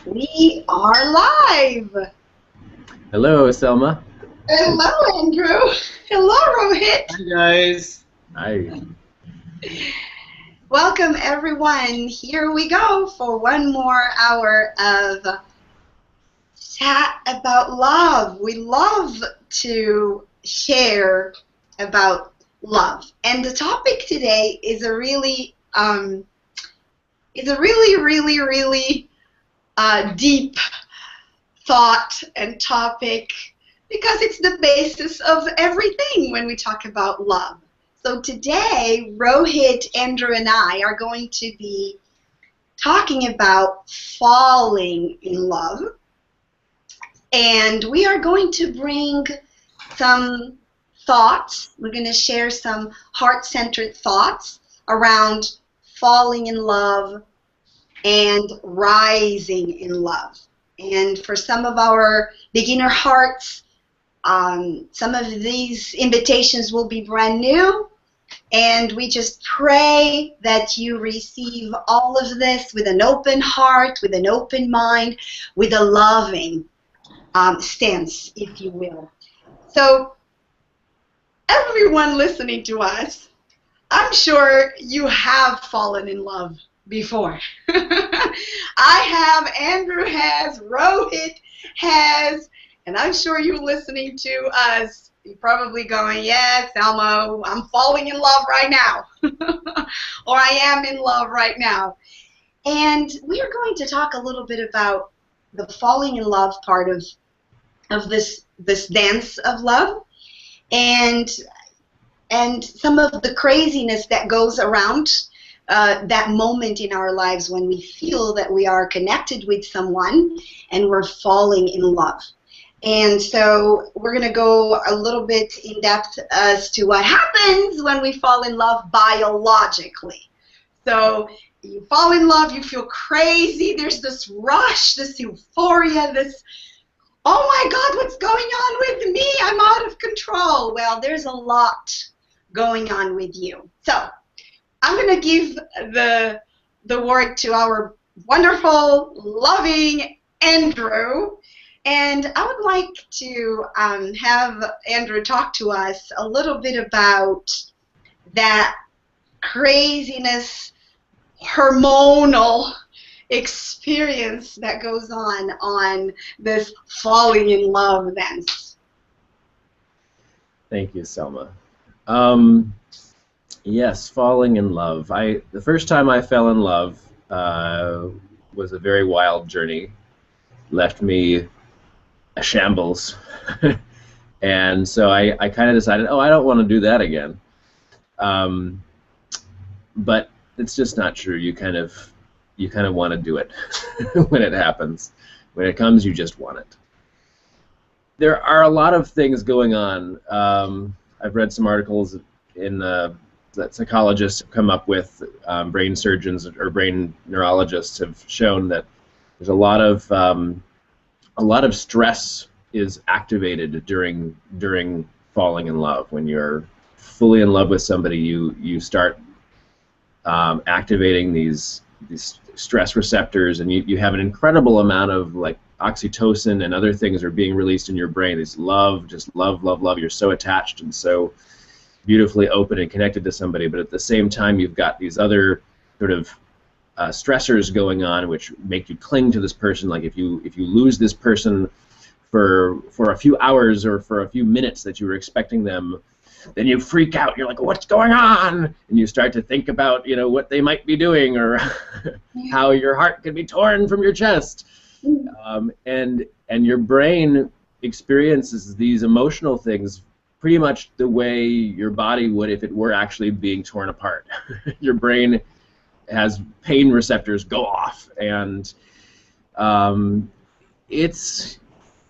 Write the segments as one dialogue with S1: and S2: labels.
S1: We are live.
S2: Hello, Selma.
S1: Hello, Andrew. Hello, Rohit.
S3: Hi guys.
S2: Hi.
S1: Welcome, everyone. Here we go for one more hour of chat about love. We love to share about love, and the topic today is a really deep thought and topic because it's the basis of everything when we talk about love. So today, Rohit, Andrew, and I are going to be talking about falling in love. And we are going to bring some thoughts. We're going to share some heart-centered thoughts around falling in love and rising in love. And for some of our beginner hearts, some of these invitations will be brand new, and we just pray that you receive all of this with an open heart, with an open mind, with a loving stance, if you will. So, everyone listening to us, I'm sure you have fallen in love before. I have, Andrew has, Rohit has, and I'm sure you listening to us, you're probably going, yes, Elmo, I'm falling in love right now. Or I am in love right now. And we are going to talk a little bit about the falling in love part of this dance of love, and some of the craziness that goes around that moment in our lives when we feel that we are connected with someone and we're falling in love. And so we're going to go a little bit in depth as to what happens when we fall in love biologically. So you fall in love, you feel crazy, there's this rush, this euphoria, this, oh my God, what's going on with me? I'm out of control. Well, there's a lot going on with you. So I'm going to give the word to our wonderful, loving Andrew. And I would like to have Andrew talk to us a little bit about that craziness, hormonal experience that goes on this falling in love dance.
S2: Thank you, Selma. Yes, falling in love. The first time I fell in love was a very wild journey. Left me a shambles. And so I kind of decided, oh, I don't want to do that again. But it's just not true. You kind of want to do it when it happens. When it comes, you just want it. There are a lot of things going on. I've read some articles in that psychologists have come up with, brain surgeons or brain neurologists have shown that there's a lot of stress is activated during falling in love. When you're fully in love with somebody, you start activating these stress receptors, and you have an incredible amount of like oxytocin and other things are being released in your brain. This love, just love, love, love. You're so attached and so beautifully open and connected to somebody, but at the same time you've got these other sort of stressors going on which make you cling to this person. Like if you lose this person for a few hours or for a few minutes that you were expecting them, then you freak out. You're like, what's going on? And you start to think about, what they might be doing, or how your heart could be torn from your chest. And your brain experiences these emotional things pretty much the way your body would if it were actually being torn apart. Your brain has pain receptors go off, and it's,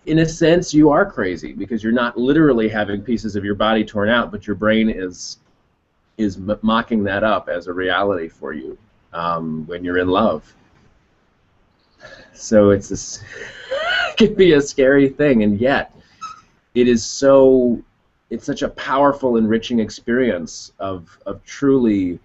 S2: in a sense, you are crazy because you're not literally having pieces of your body torn out, but your brain is mocking that up as a reality for you when you're in love. So it's this it can be a scary thing, and yet it's such a powerful, enriching experience of truly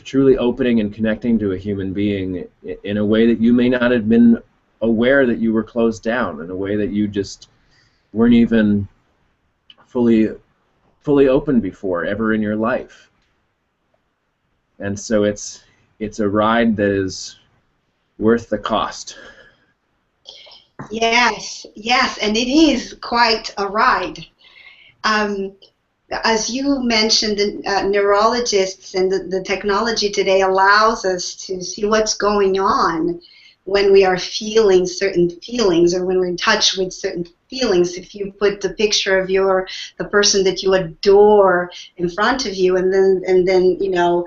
S2: truly opening and connecting to a human being in a way that you may not have been aware that you were closed down, in a way that you just weren't even fully open before ever in your life. And so it's a ride that is worth the cost.
S1: Yes, yes, and it is quite a ride. Um, as you mentioned, the neurologists and the technology today allows us to see what's going on when we are feeling certain feelings or when we're in touch with certain feelings. If you put the picture of the person that you adore in front of you, and then you know,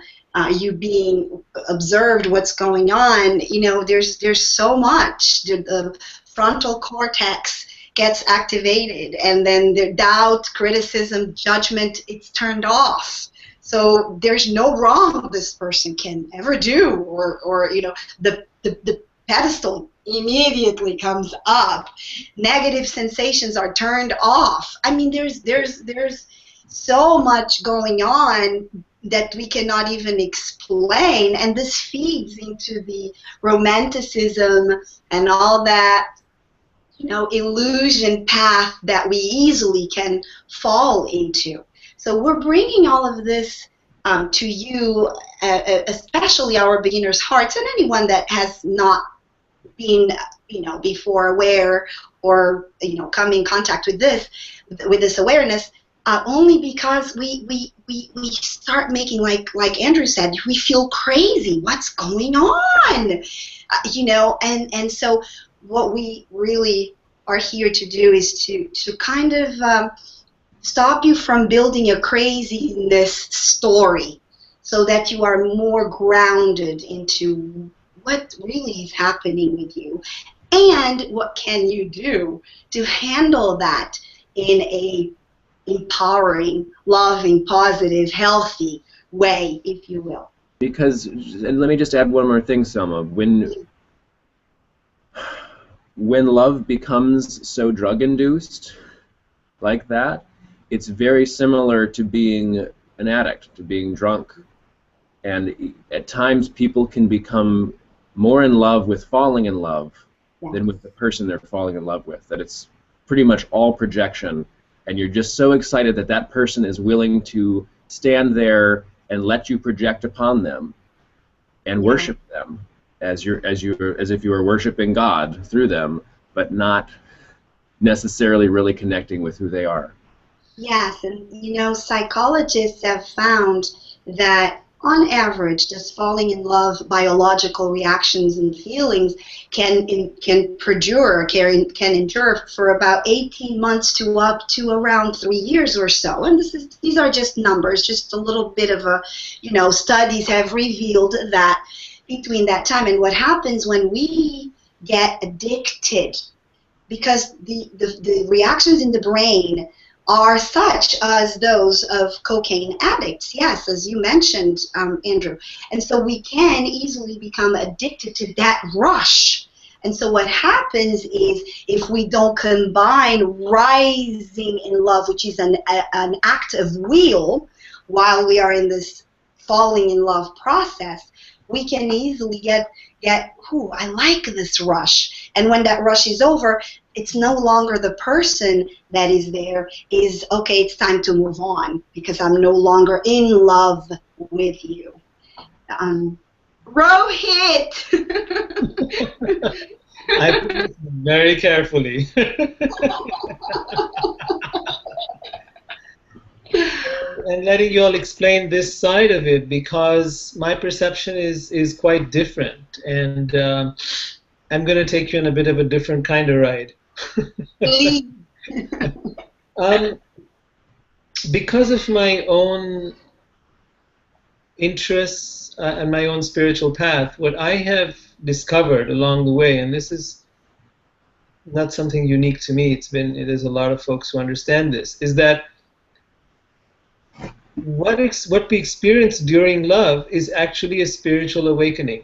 S1: you being observed what's going on, you know, there's so much. The frontal cortex gets activated, and then the doubt, criticism, judgment, it's turned off. So there's no wrong this person can ever do, or you know, the pedestal immediately comes up. Negative sensations are turned off. I mean, there's so much going on that we cannot even explain, and this feeds into the romanticism and all that, you know, illusion path that we easily can fall into. So we're bringing all of this to you, especially our beginners' hearts, and anyone that has not been, you know, before aware or, you know, come in contact with this awareness. Only because we start making, like Andrew said, we feel crazy. What's going on? You know, and so what we really are here to do is to kind of stop you from building a craziness story, so that you are more grounded into what really is happening with you, and what can you do to handle that in a empowering, loving, positive, healthy way, if you will.
S2: Because, and let me just add one more thing, Selma. When love becomes so drug-induced like that, it's very similar to being an addict, to being drunk. And at times people can become more in love with falling in love than with the person they're falling in love with. That it's pretty much all projection, and you're just so excited that that person is willing to stand there and let you project upon them and worship them as if you were worshiping God through them, but not necessarily really connecting with who they are.
S1: Yes, and you know, psychologists have found that on average, just falling in love, biological reactions and feelings can endure for about 18 months to up to around 3 years or so. And these are just numbers, just a little bit of a, you know, studies have revealed that between that time. And what happens when we get addicted, because the reactions in the brain are such as those of cocaine addicts, yes, as you mentioned, Andrew. And so we can easily become addicted to that rush. And so what happens is, if we don't combine rising in love, which is an act of will, while we are in this falling in love process, we can easily get, ooh, I like this rush. And when that rush is over, it's no longer the person that is there. Is, okay, it's time to move on because I'm no longer in love with you. Rohit!
S3: I put it very carefully. And letting you all explain this side of it, because my perception is quite different, and I'm going to take you on a bit of a different kind of ride. Because of my own interests and my own spiritual path, what I have discovered along the way, and this is not something unique to me, there's a lot of folks who understand this, is that what we experience during love is actually a spiritual awakening.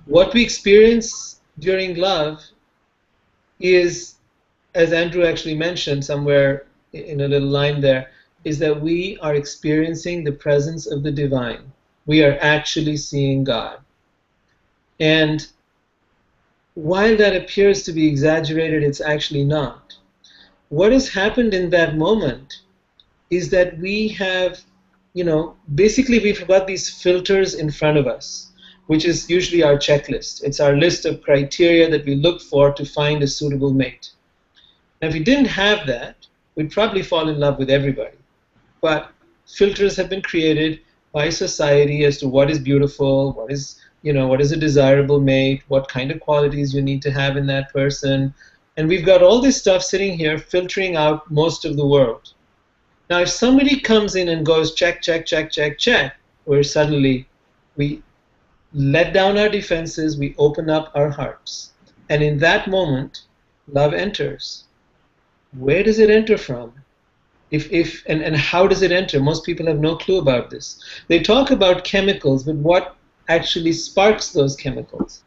S3: What we experience during love is, as Andrew actually mentioned somewhere in a little line there, is that we are experiencing the presence of the divine. We are actually seeing God. And while that appears to be exaggerated, it's actually not. What has happened in that moment is that we have, basically we've got these filters in front of us, which is usually our checklist. It's our list of criteria that we look for to find a suitable mate. Now, if we didn't have that, we'd probably fall in love with everybody. But filters have been created by society as to what is beautiful, what is a desirable mate, what kind of qualities you need to have in that person. And we've got all this stuff sitting here filtering out most of the world. Now, if somebody comes in and goes check, check, check, check, check, where suddenly we let down our defenses, we open up our hearts. And in that moment, love enters. Where does it enter from? And how does it enter? Most people have no clue about this. They talk about chemicals, but what actually sparks those chemicals?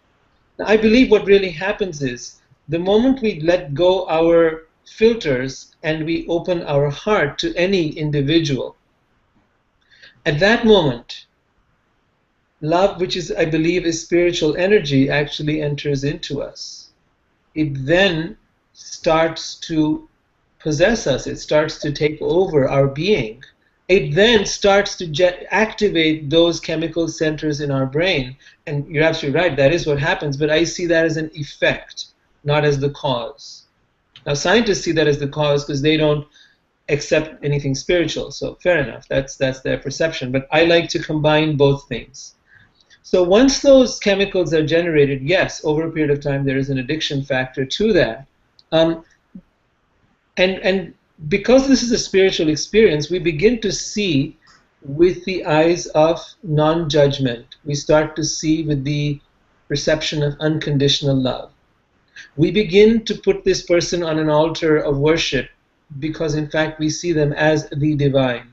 S3: Now, I believe what really happens is the moment we let go our filters and we open our heart to any individual, at that moment, love, which is, I believe, is spiritual energy, actually enters into us. It then starts to possess us. It starts to take over our being. It then starts to activate those chemical centers in our brain. And you're absolutely right, that is what happens, but I see that as an effect, not as the cause. Now, scientists see that as the cause because they don't accept anything spiritual, so fair enough, that's their perception. But I like to combine both things. So once those chemicals are generated, yes, over a period of time there is an addiction factor to that. And because this is a spiritual experience, we begin to see with the eyes of non-judgment. We start to see with the perception of unconditional love. We begin to put this person on an altar of worship because, in fact, we see them as the divine.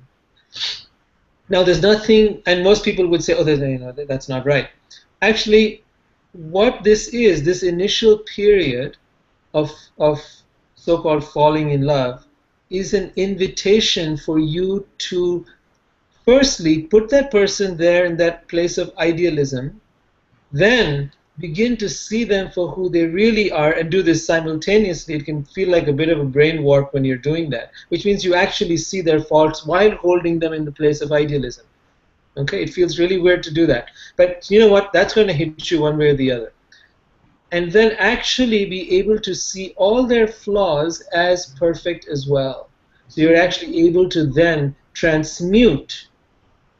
S3: Now, there's nothing, and most people would say, oh, that's not right. Actually, what this is, this initial period of so-called falling in love, is an invitation for you to firstly put that person there in that place of idealism, then begin to see them for who they really are, and do this simultaneously. It can feel like a bit of a brain warp when you're doing that, which means you actually see their faults while holding them in the place of idealism. Okay, it feels really weird to do that. But you know what? That's going to hit you one way or the other. And then actually be able to see all their flaws as perfect as well. So you're actually able to then transmute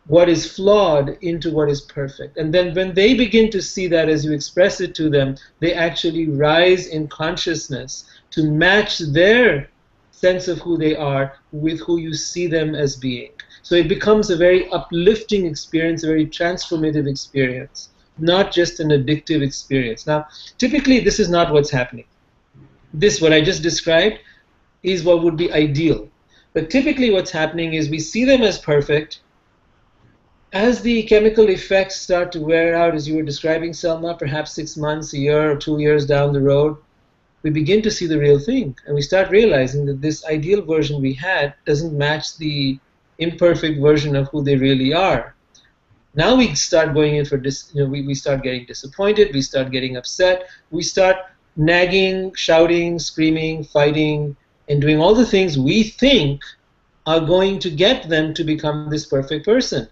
S3: what is flawed into what is perfect. And then when they begin to see that as you express it to them, they actually rise in consciousness to match their sense of who they are with who you see them as being. So it becomes a very uplifting experience, a very transformative experience, not just an addictive experience. Now, typically this is not what's happening. This, what I just described, is what would be ideal. But typically what's happening is we see them as perfect. As the chemical effects start to wear out, as you were describing, Selma, perhaps 6 months, a year, or 2 years down the road, we begin to see the real thing. And we start realizing that this ideal version we had doesn't match the imperfect version of who they really are. Now we start going in for we start getting disappointed, we start getting upset, we start nagging, shouting, screaming, fighting, and doing all the things we think are going to get them to become this perfect person.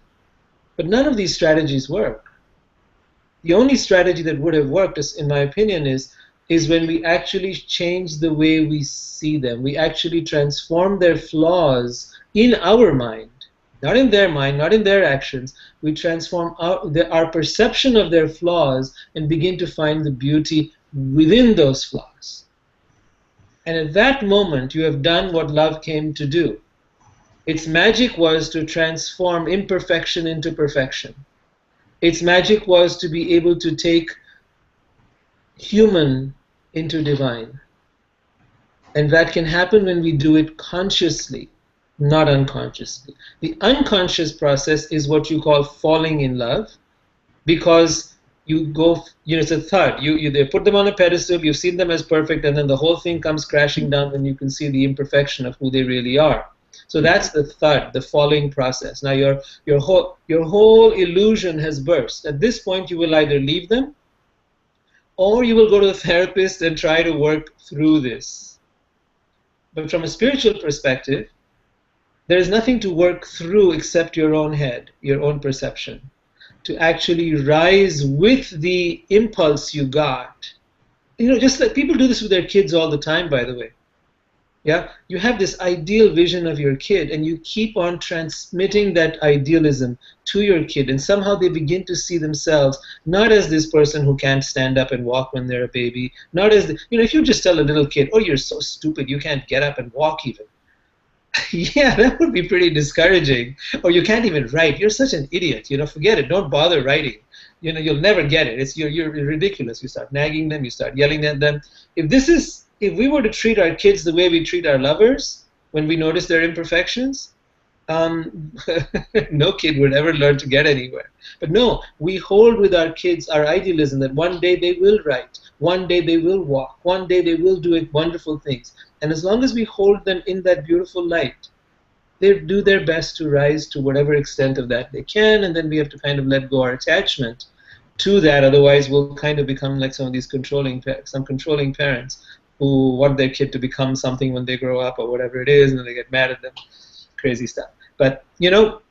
S3: But none of these strategies work. The only strategy that would have worked, in my opinion, is when we actually change the way we see them. We actually transform their flaws in our mind, not in their mind, not in their actions. We transform our perception of their flaws and begin to find the beauty within those flaws. And at that moment, you have done what love came to do. Its magic was to transform imperfection into perfection. Its magic was to be able to take human into divine. And that can happen when we do it consciously, not unconsciously. The unconscious process is what you call falling in love, because you go, it's a thud. They put them on a pedestal, you've seen them as perfect, and then the whole thing comes crashing down when you can see the imperfection of who they really are. So that's the thud, the falling process. Now your whole illusion has burst. At this point, you will either leave them, or you will go to the therapist and try to work through this. But from a spiritual perspective, there is nothing to work through except your own head, your own perception, to actually rise with the impulse you got. Just like people do this with their kids all the time, by the way. Yeah, you have this ideal vision of your kid, and you keep on transmitting that idealism to your kid, and somehow they begin to see themselves not as this person who can't stand up and walk when they're a baby, not as if you just tell a little kid, "Oh, you're so stupid, you can't get up and walk even." Yeah, that would be pretty discouraging. Or you can't even write. You're such an idiot. Forget it. Don't bother writing. You'll never get it. You're ridiculous. You start nagging them. You start yelling at them. If we were to treat our kids the way we treat our lovers when we notice their imperfections, no kid would ever learn to get anywhere. But no, we hold with our kids our idealism that one day they will write, one day they will walk, one day they will do wonderful things. And as long as we hold them in that beautiful light, they do their best to rise to whatever extent of that they can, and then we have to kind of let go our attachment to that. Otherwise, we'll kind of become like some controlling parents who want their kid to become something when they grow up or whatever it is, and then they get mad at them. Crazy stuff. But,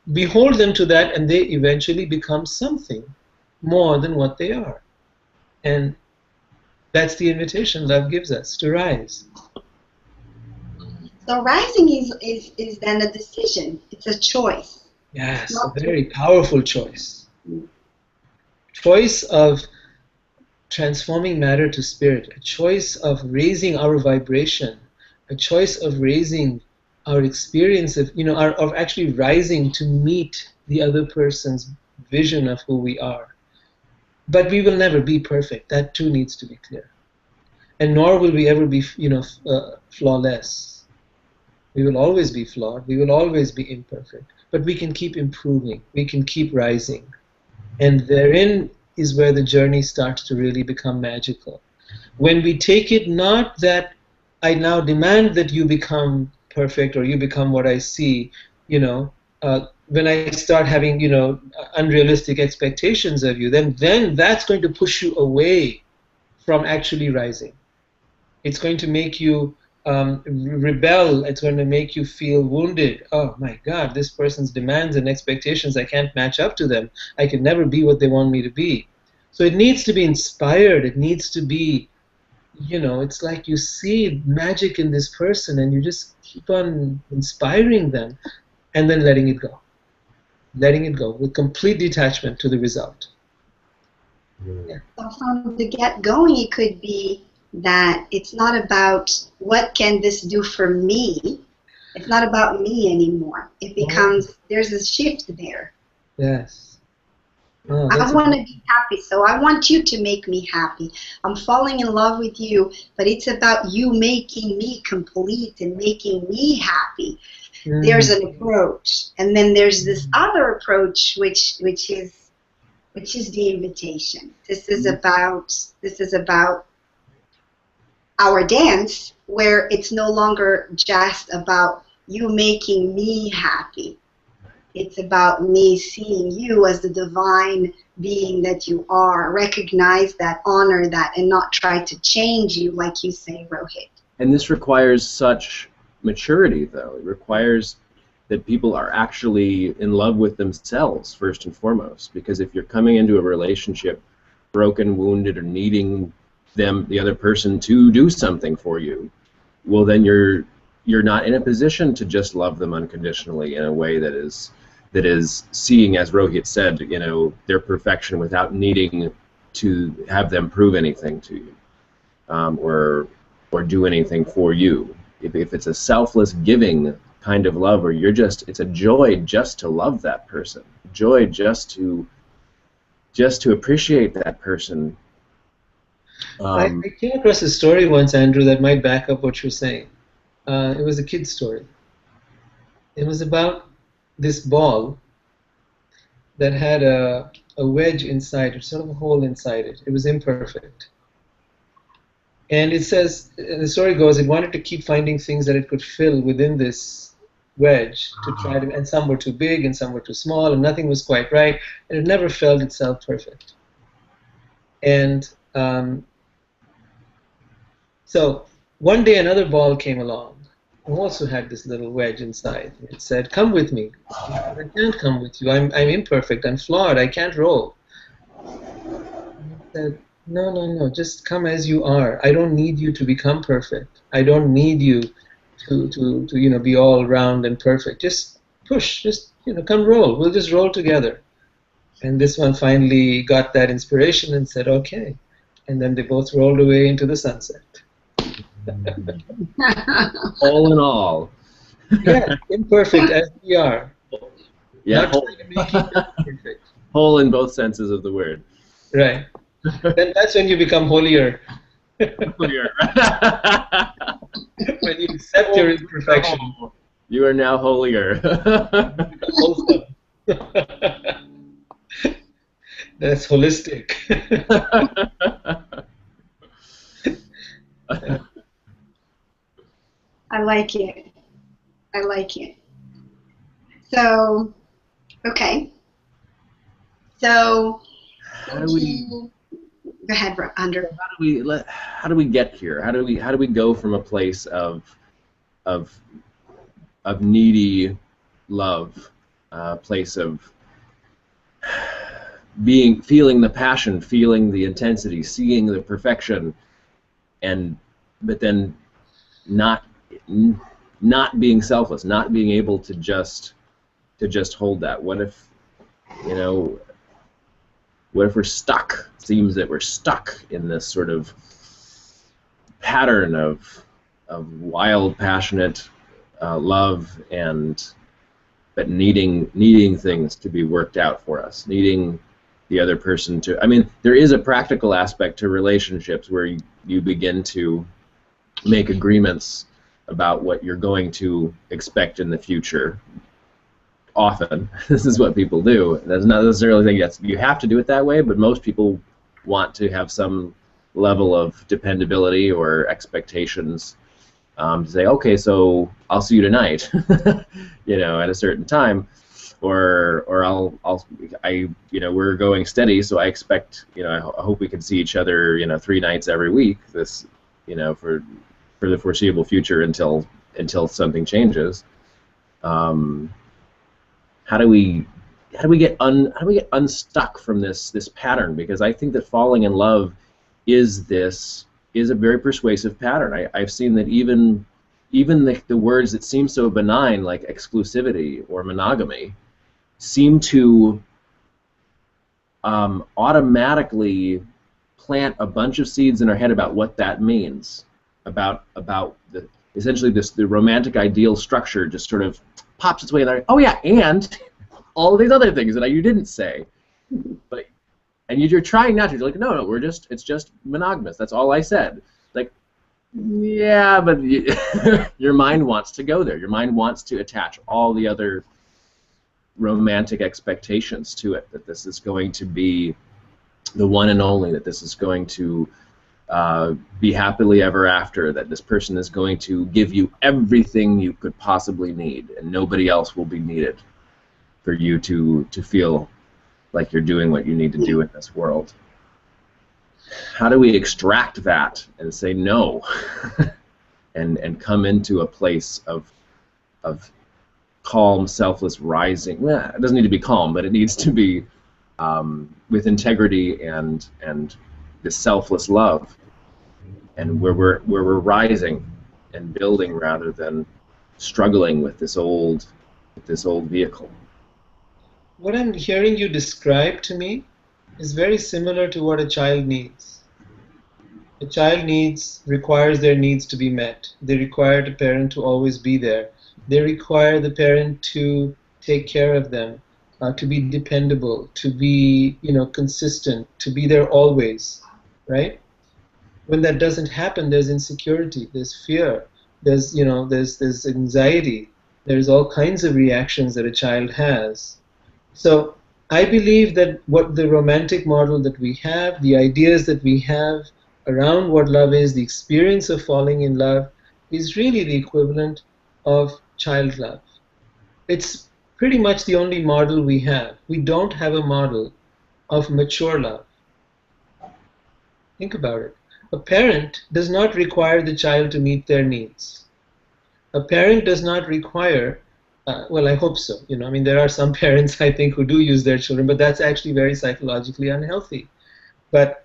S3: we hold them to that, and they eventually become something more than what they are. And that's the invitation love gives us, to rise.
S1: So rising is then a decision. It's a choice.
S3: Yes, a very powerful choice. Choice of transforming matter to spirit, a choice of raising our vibration, a choice of raising our experience of actually rising to meet the other person's vision of who we are. But we will never be perfect. That too needs to be clear. And nor will we ever be, flawless. We will always be flawed. We will always be imperfect. But we can keep improving. We can keep rising. And therein is where the journey starts to really become magical. When we take it not that I now demand that you become perfect or you become what I see, when I start having, unrealistic expectations of you, then that's going to push you away from actually rising. It's going to make you rebel. It's going to make you feel wounded. Oh my God, this person's demands and expectations, I can't match up to them. I can never be what they want me to be. So it needs to be inspired. It needs to be, it's like you see magic in this person and you just keep on inspiring them and then letting it go. Letting it go with complete detachment to the result.
S1: Yeah. So from the get-going, it could be that it's not about what can this do for me. It's not about me anymore. It becomes, there's a shift there.
S3: Yes. Oh,
S1: I want to be happy, so I want you to make me happy. I'm falling in love with you, but it's about you making me complete and making me happy. Mm. There's an approach, and then there's this other approach, which is the invitation. This is about our dance, where it's no longer just about you making me happy. It's about me seeing you as the divine being that you are. Recognize that, honor that, and not try to change you, like you say, Rohit.
S2: And this requires such maturity, though. It requires that people are actually in love with themselves, first and foremost. Because if you're coming into a relationship broken, wounded, or needing the other person to do something for you, well, then you're not in a position to just love them unconditionally in a way that is seeing, as Rohit said, their perfection without needing to have them prove anything to you, or do anything for you. If it's a selfless giving kind of love, or it's a joy just to love that person, joy just to appreciate that person.
S3: I came across a story once, Andrew, that might back up what you're saying. It was a kid's story. It was about this ball that had a wedge inside it, sort of a hole inside it. It was imperfect. And it says, the story goes, it wanted to keep finding things that it could fill within this wedge to try to, and some were too big and some were too small, and nothing was quite right, and it never felt itself perfect. And so one day another ball came along, who also had this little wedge inside. It said, "Come with me." I can't come with you. I'm imperfect. I'm flawed. I can't roll. And it said, "No, no, no. Just come as you are. I don't need you to become perfect. I don't need you to be all round and perfect. Just push. Just come roll. We'll just roll together." And this one finally got that inspiration and said, "Okay." And then they both rolled away into the sunset.
S2: All in all.
S3: Yeah, imperfect as we are.
S2: Yeah,
S3: Not trying to make each other perfect.
S2: whole in both senses of the word.
S3: Right. Then that's when you become holier.
S2: Clear.
S3: When you accept your imperfection.
S2: You are now holier.
S3: Wholesome. That's holistic.
S1: I like it. I like it. So, okay. So,
S2: How do we?
S1: go ahead, Andrew.
S2: How do we get here? How do we go from a place of needy love, place of feeling the passion, feeling the intensity, seeing the perfection, but then not being selfless, not being able to just hold that. What if we're stuck? It seems that we're stuck in this sort of pattern of wild, passionate love, but needing things to be worked out for us, needing the other person to. I mean, there is a practical aspect to relationships where you begin to make agreements about what you're going to expect in the future. Often, this is what people do. That's not necessarily saying you have to do it that way, but most people want to have some level of dependability or expectations to say, okay, so I'll see you tonight, at a certain time, or we're going steady, so I expect, I hope we can see each other, 3 nights every week. This, for the foreseeable future until something changes. How do we get unstuck from this pattern? Because I think that falling in love is a very persuasive pattern. I've seen that even the words that seem so benign, like exclusivity or monogamy, seem to automatically plant a bunch of seeds in our head about what that means, about essentially the romantic ideal structure just sort of pops its way in there. Oh yeah, and all of these other things that you didn't say, and you're trying not to. You're like, no, it's just monogamous. That's all I said. Like, yeah, but your mind wants to go there. Your mind wants to attach all the other romantic expectations to it. That this is going to be the one and only. That this is going to be happily ever after, that this person is going to give you everything you could possibly need, and nobody else will be needed for you to feel like you're doing what you need to do in this world. How do we extract that and say no and come into a place of calm, selfless rising? Well, it doesn't need to be calm, but it needs to be with integrity and this selfless love, and where we're rising and building rather than struggling with this old vehicle.
S3: What I'm hearing you describe to me is very similar to what a child needs. A child requires their needs to be met. They require the parent to always be there. They require the parent to take care of them, to be dependable, to be consistent, to be there always, right? When that doesn't happen, there's insecurity, there's fear, there's anxiety, there's all kinds of reactions that a child has. So I believe that what the romantic model that we have, the ideas that we have around what love is, the experience of falling in love, is really the equivalent of child love. It's pretty much the only model we have. We don't have a model of mature love. Think about it. A parent does not require the child to meet their needs. A parent does not require, well, I hope so. You know, I mean, there are some parents I think who do use their children, but that's actually very psychologically unhealthy. But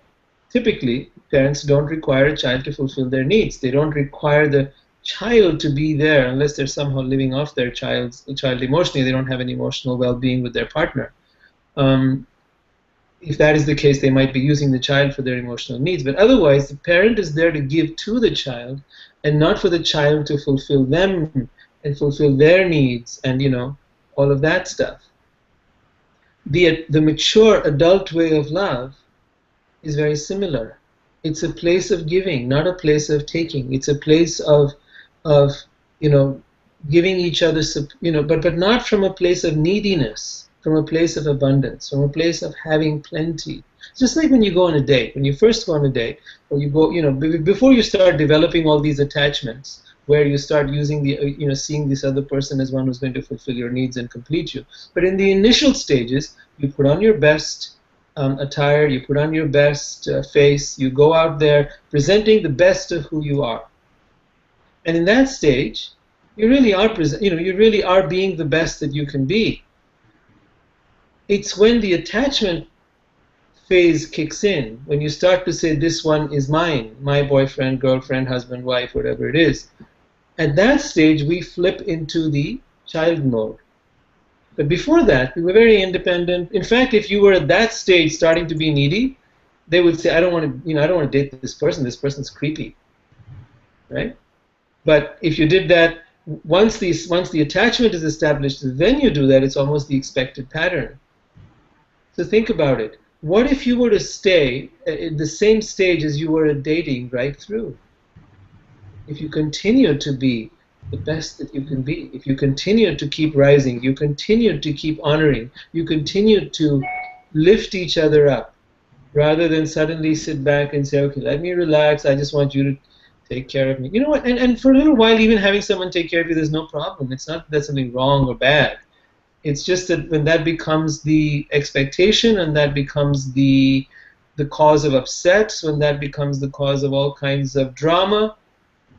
S3: typically, parents don't require a child to fulfill their needs. They don't require the child to be there unless they're somehow living off their child emotionally. They don't have an emotional well-being with their partner. If that is the case, they might be using the child for their emotional needs. But otherwise, the parent is there to give to the child and not for the child to fulfill them and fulfill their needs and, you know, all of that stuff. The mature adult way of love is very similar. It's a place of giving, not a place of taking. It's a place of you know, giving each other, you know, but not from a place of neediness, from a place of abundance, from a place of having plenty. Just like when you go on a date, when you first go on a date, or you go, you know, before you start developing all these attachments, where you start using the, you know, seeing this other person as one who's going to fulfill your needs and complete you. But in the initial stages, you put on your best attire, you put on your best face, you go out there presenting the best of who you are. And in that stage, you really are you really are being the best that you can be. It's when the attachment phase kicks in, when you start to say, this one is mine, my boyfriend, girlfriend, husband, wife, whatever it is. At that stage, we flip into the child mode. But before that, we were very independent. In fact, if you were at that stage starting to be needy, they would say, I don't want to, you know, I don't want to date this person. This person's creepy, right? But if you did that, once the attachment is established, then you do that. It's almost the expected pattern. So think about it. What if you were to stay at the same stage as you were at dating right through? If you continue to be the best that you can be, if you continue to keep rising, you continue to keep honoring, you continue to lift each other up, rather than suddenly sit back and say, okay, let me relax, I just want you to take care of me. You know what, and for a little while, even having someone take care of you, there's no problem. It's not that that's something wrong or bad. It's just that when that becomes the expectation and that becomes the cause of upset, when that becomes the cause of all kinds of drama,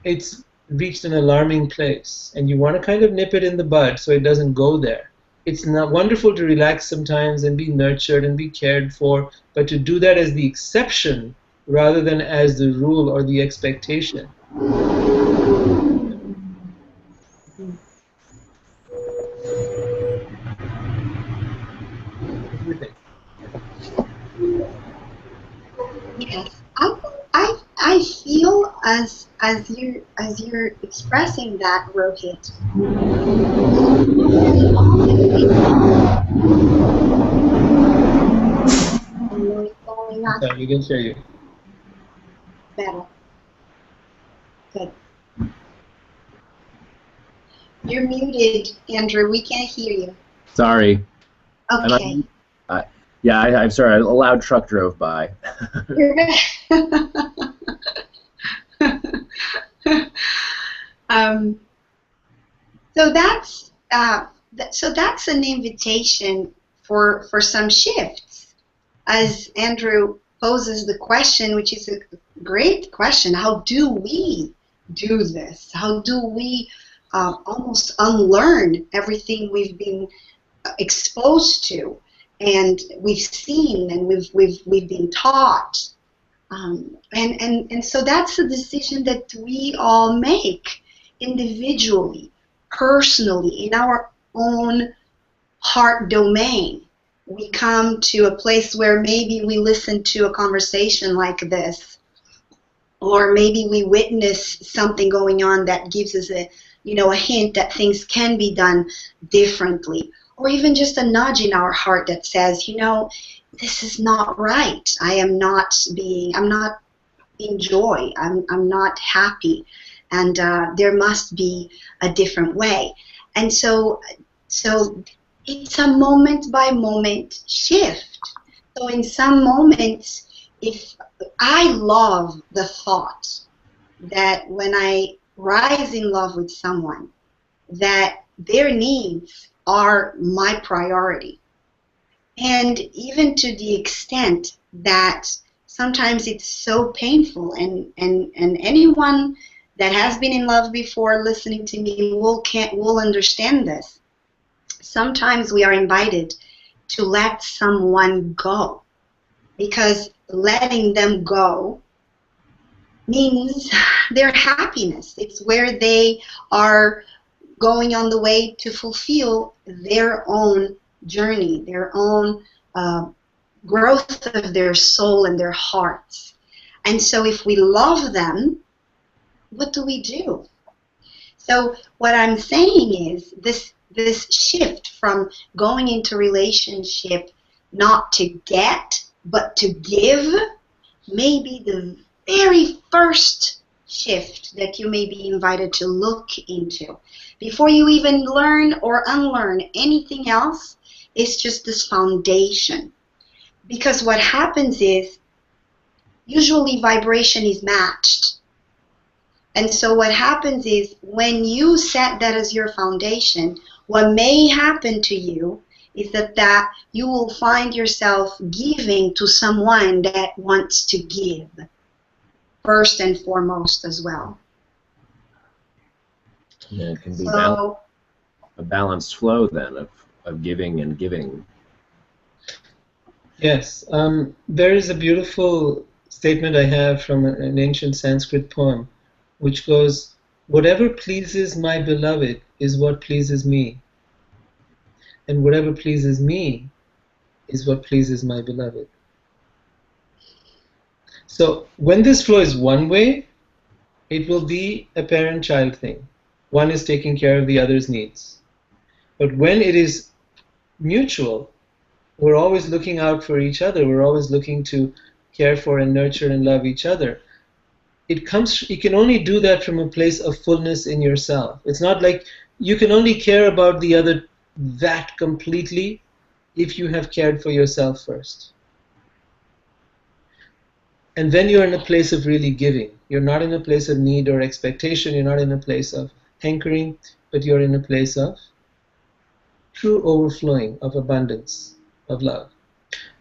S3: it's reached an alarming place, and you want to kind of nip it in the bud so it doesn't go there. It's not wonderful to relax sometimes and be nurtured and be cared for, but to do that as the exception rather than as the rule or the expectation. What do you think?
S1: Yes, I feel as you're expressing that, Rohit. Going on
S3: Sorry, we can hear you.
S1: better. Good. You're muted, Andrew. We can't hear you.
S2: Sorry.
S1: Okay.
S2: Yeah, I'm sorry. A loud truck drove by.
S1: So that's an invitation for some shifts, as Andrew poses the question, which is a great question. How do we do this? How do we almost unlearn everything we've been exposed to, and we've seen, and we've been taught, and so that's a decision that we all make individually, personally, in our own heart domain. We come to a place where maybe we listen to a conversation like this, or maybe we witness something going on that gives us a hint that things can be done differently, or even just a nudge in our heart that says, this is not right. I'm not in joy. I'm not happy, and there must be a different way. And so it's a moment by moment shift. So in some moments, if I love the thought that when I rise in love with someone, that their needs are my priority. And even to the extent that sometimes it's so painful, and anyone that has been in love before listening to me will understand this. Sometimes we are invited to let someone go, because letting them go means their happiness. It's where they are going on the way to fulfill their own journey, their own growth of their soul and their hearts. And so if we love them, what do we do? So what I'm saying is this shift from going into relationship not to get but to give may be the very first shift that you may be invited to look into. Before you even learn or unlearn anything else, it's just this foundation. Because what happens is, usually vibration is matched. And so what happens is, when you set that as your foundation, what may happen to you is that you will find yourself giving to someone that wants to give, first and foremost as well.
S2: Yeah, it can be a balanced flow then of giving and giving.
S3: Yes, there is a beautiful statement I have from an ancient Sanskrit poem, which goes, "Whatever pleases my beloved is what pleases me, and whatever pleases me is what pleases my beloved." So when this flow is one way, it will be a parent-child thing. One is taking care of the other's needs. But when it is mutual, we're always looking out for each other. We're always looking to care for and nurture and love each other. You can only do that from a place of fullness in yourself. It's not like you can only care about the other that completely if you have cared for yourself first. And then you're in a place of really giving. You're not in a place of need or expectation. You're not in a place of hankering, but you're in a place of true overflowing of abundance, of love.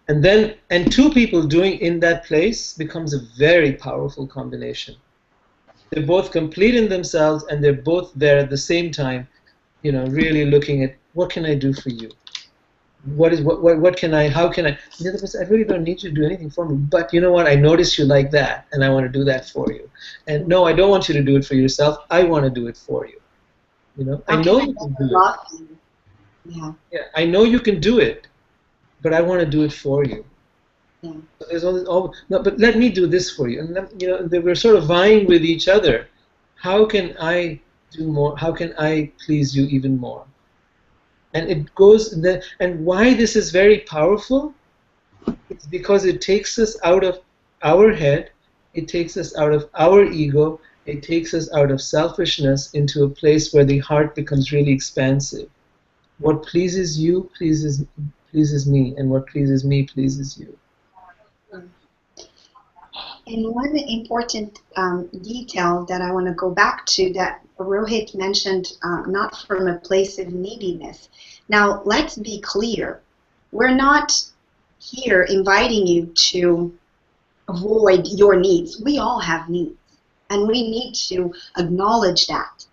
S3: And two people doing in that place becomes a very powerful combination. They're both complete in themselves, and they're both there at the same time, really looking at, what can I do for you? What can I, how can I? The other person, I really don't need you to do anything for me, but you know what? I notice you like that, and I want to do that for you. And no, I don't want you to do it for yourself. I want to do it for you. I know you can do it. Yeah, I know you can do it, but I want to do it for you. Yeah. So there's no, but let me do this for you. And we're sort of vying with each other. How can I do more? How can I please you even more? And it goes, and why this is very powerful, it's because it takes us out of our head, it takes us out of our ego, it takes us out of selfishness into a place where the heart becomes really expansive. What pleases you pleases me, and what pleases me pleases you.
S1: And one important detail that I want to go back to that Rohit mentioned, not from a place of neediness. Now, let's be clear. We're not here inviting you to avoid your needs. We all have needs, and we need to acknowledge that.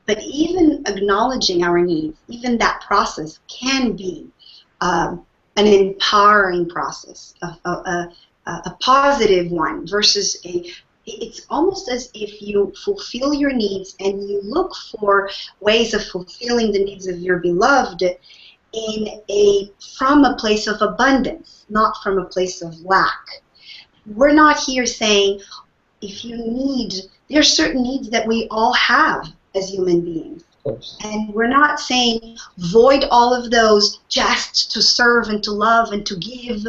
S1: But even acknowledging our needs, even that process can be an empowering process, a positive one, versus it's almost as if you fulfill your needs and you look for ways of fulfilling the needs of your beloved from a place of abundance, not from a place of lack. We're not here saying, if you need, there are certain needs that we all have as human beings. And we're not saying void all of those just to serve and to love and to give.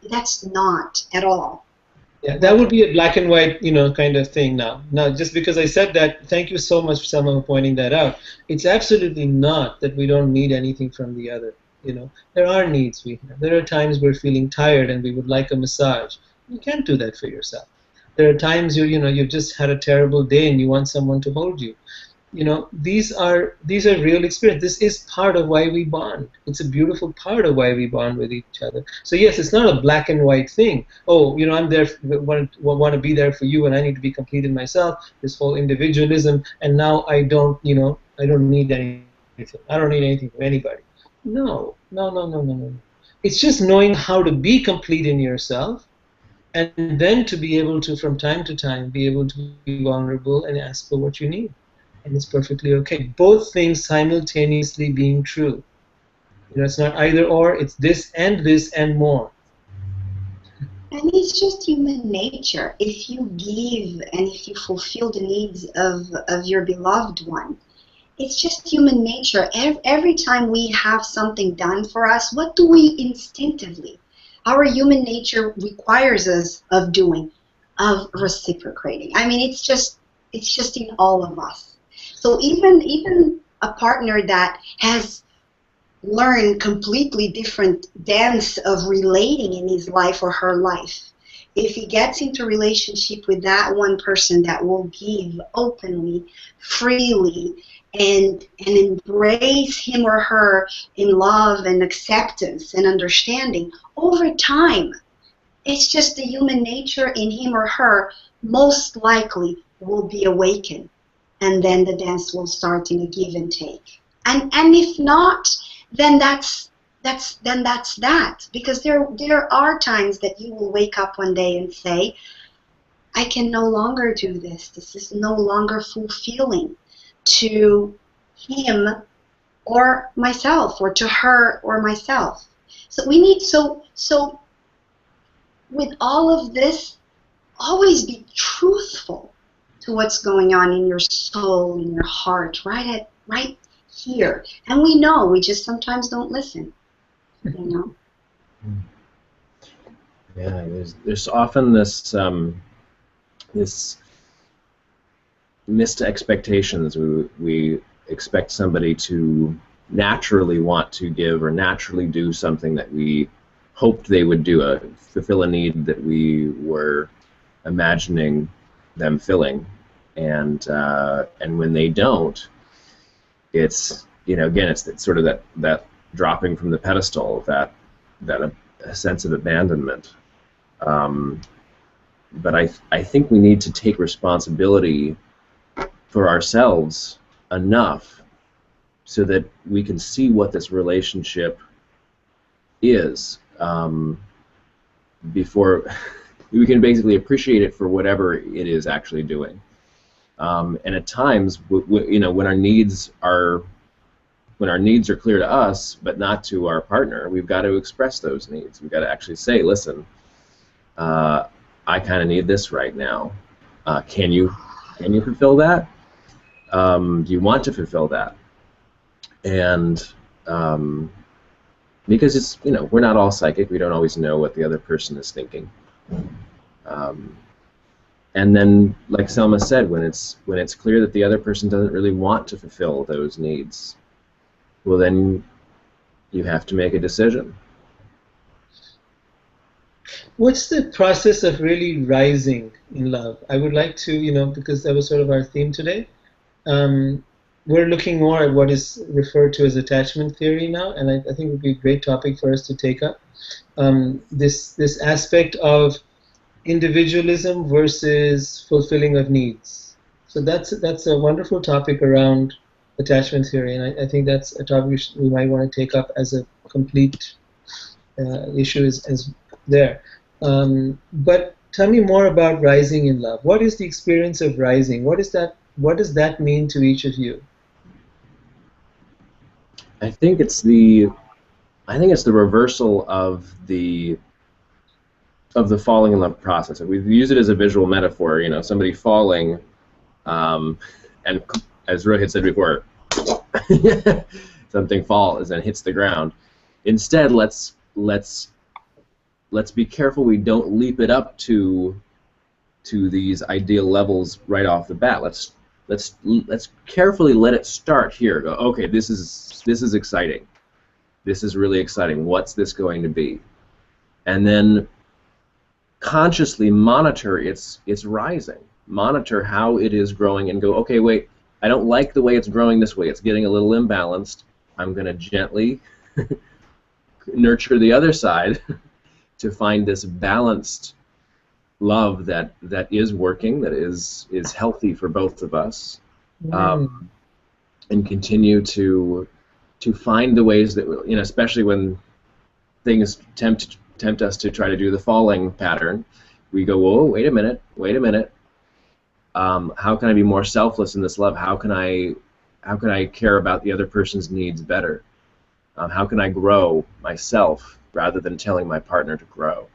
S1: That's not at all.
S3: Yeah, that would be a black and white, kind of thing now. Now, just because I said that, thank you so much, Selma, for pointing that out. It's absolutely not that we don't need anything from the other. There are needs we have. There are times we're feeling tired and we would like a massage. You can't do that for yourself. There are times you've just had a terrible day and you want someone to hold you. these are real experience. This is part of why we bond. It's a beautiful part of why we bond with each other. So yes, it's not a black and white thing. Oh, I'm there, want to be there for you, and I need to be complete in myself. This whole individualism, and now I don't need anything. I don't need anything from anybody. No, no, no, no, no, no. It's just knowing how to be complete in yourself, and then to be able to, from time to time, be able to be vulnerable and ask for what you need. And it's perfectly okay. Both things simultaneously being true. It's not either or, it's this and more.
S1: And it's just human nature. If you give and if you fulfill the needs of your beloved one, it's just human nature. Every time we have something done for us, what do we instinctively? Our human nature requires us of doing, of reciprocating. I mean, it's just in all of us. So even a partner that has learned completely different dance of relating in his life or her life, if he gets into a relationship with that one person that will give openly, freely, and embrace him or her in love and acceptance and understanding, over time, it's just the human nature in him or her most likely will be awakened. And then the dance will start in a give and take. And if not, then that's that. Because there are times that you will wake up one day and say, I can no longer do this. This is no longer fulfilling to him or myself, or to her or myself. So we need so with all of this, always be truthful to what's going on in your soul, in your heart, right here. And we know, we just sometimes don't listen.
S2: Yeah, there's often this this missed expectations. We expect somebody to naturally want to give or naturally do something that we hoped they would do, fulfill a need that we were imagining them filling, and when they don't, it's again it's sort of that dropping from the pedestal, that a sense of abandonment. But I think we need to take responsibility for ourselves enough so that we can see what this relationship is, before we can basically appreciate it for whatever it is actually doing. And at times, when our needs are clear to us but not to our partner, we've got to express those needs. We've got to actually say, listen, I kind of need this right now. Can you fulfill that? Do you want to fulfill that? And because it's we're not all psychic, we don't always know what the other person is thinking. And then, like Selma said, when it's clear that the other person doesn't really want to fulfill those needs, well, then you have to make a decision.
S3: What's the process of really rising in love? I would like to, because that was sort of our theme today. We're looking more at what is referred to as attachment theory now, and I think it would be a great topic for us to take up. This aspect of individualism versus fulfilling of needs. So that's a wonderful topic around attachment theory, and I think that's a topic we might want to take up as a complete issue as there. But tell me more about rising in love. What is the experience of rising? What does that mean to each of you?
S2: I think it's the reversal of the falling in love process. We use it as a visual metaphor. Somebody falling, and as Rohit had said before, something falls and hits the ground. Instead, let's be careful we don't leap it up to these ideal levels right off the bat. Let's carefully let it start here. Go, okay, this is exciting. This is really exciting. What's this going to be? And then consciously monitor its rising. Monitor how it is growing and go, okay, wait, I don't like the way it's growing this way. It's getting a little imbalanced. I'm going to gently nurture the other side to find this balanced love that is working, that is healthy for both of us, and continue to find the ways that, you know, especially when things tempt us to try to do the falling pattern, we go, whoa, wait a minute. How can I be more selfless in this love? How can I care about the other person's needs better? How can I grow myself rather than telling my partner to grow?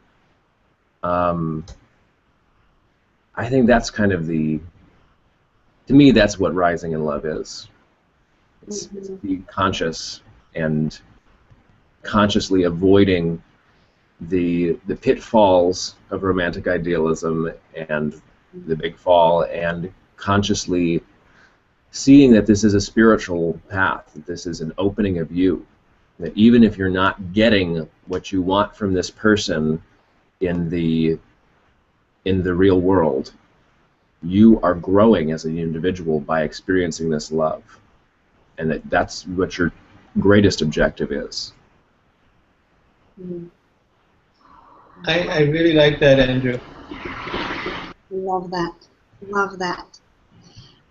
S2: I think that's kind of to me, that's what rising in love is. It's being conscious and consciously avoiding the pitfalls of romantic idealism and the big fall, and consciously seeing that this is a spiritual path, that this is an opening of you, that even if you're not getting what you want from this person in the real world, you are growing as an individual by experiencing this love, and that's what your greatest objective is.
S3: I really like that, Andrew.
S1: Love that. Love that.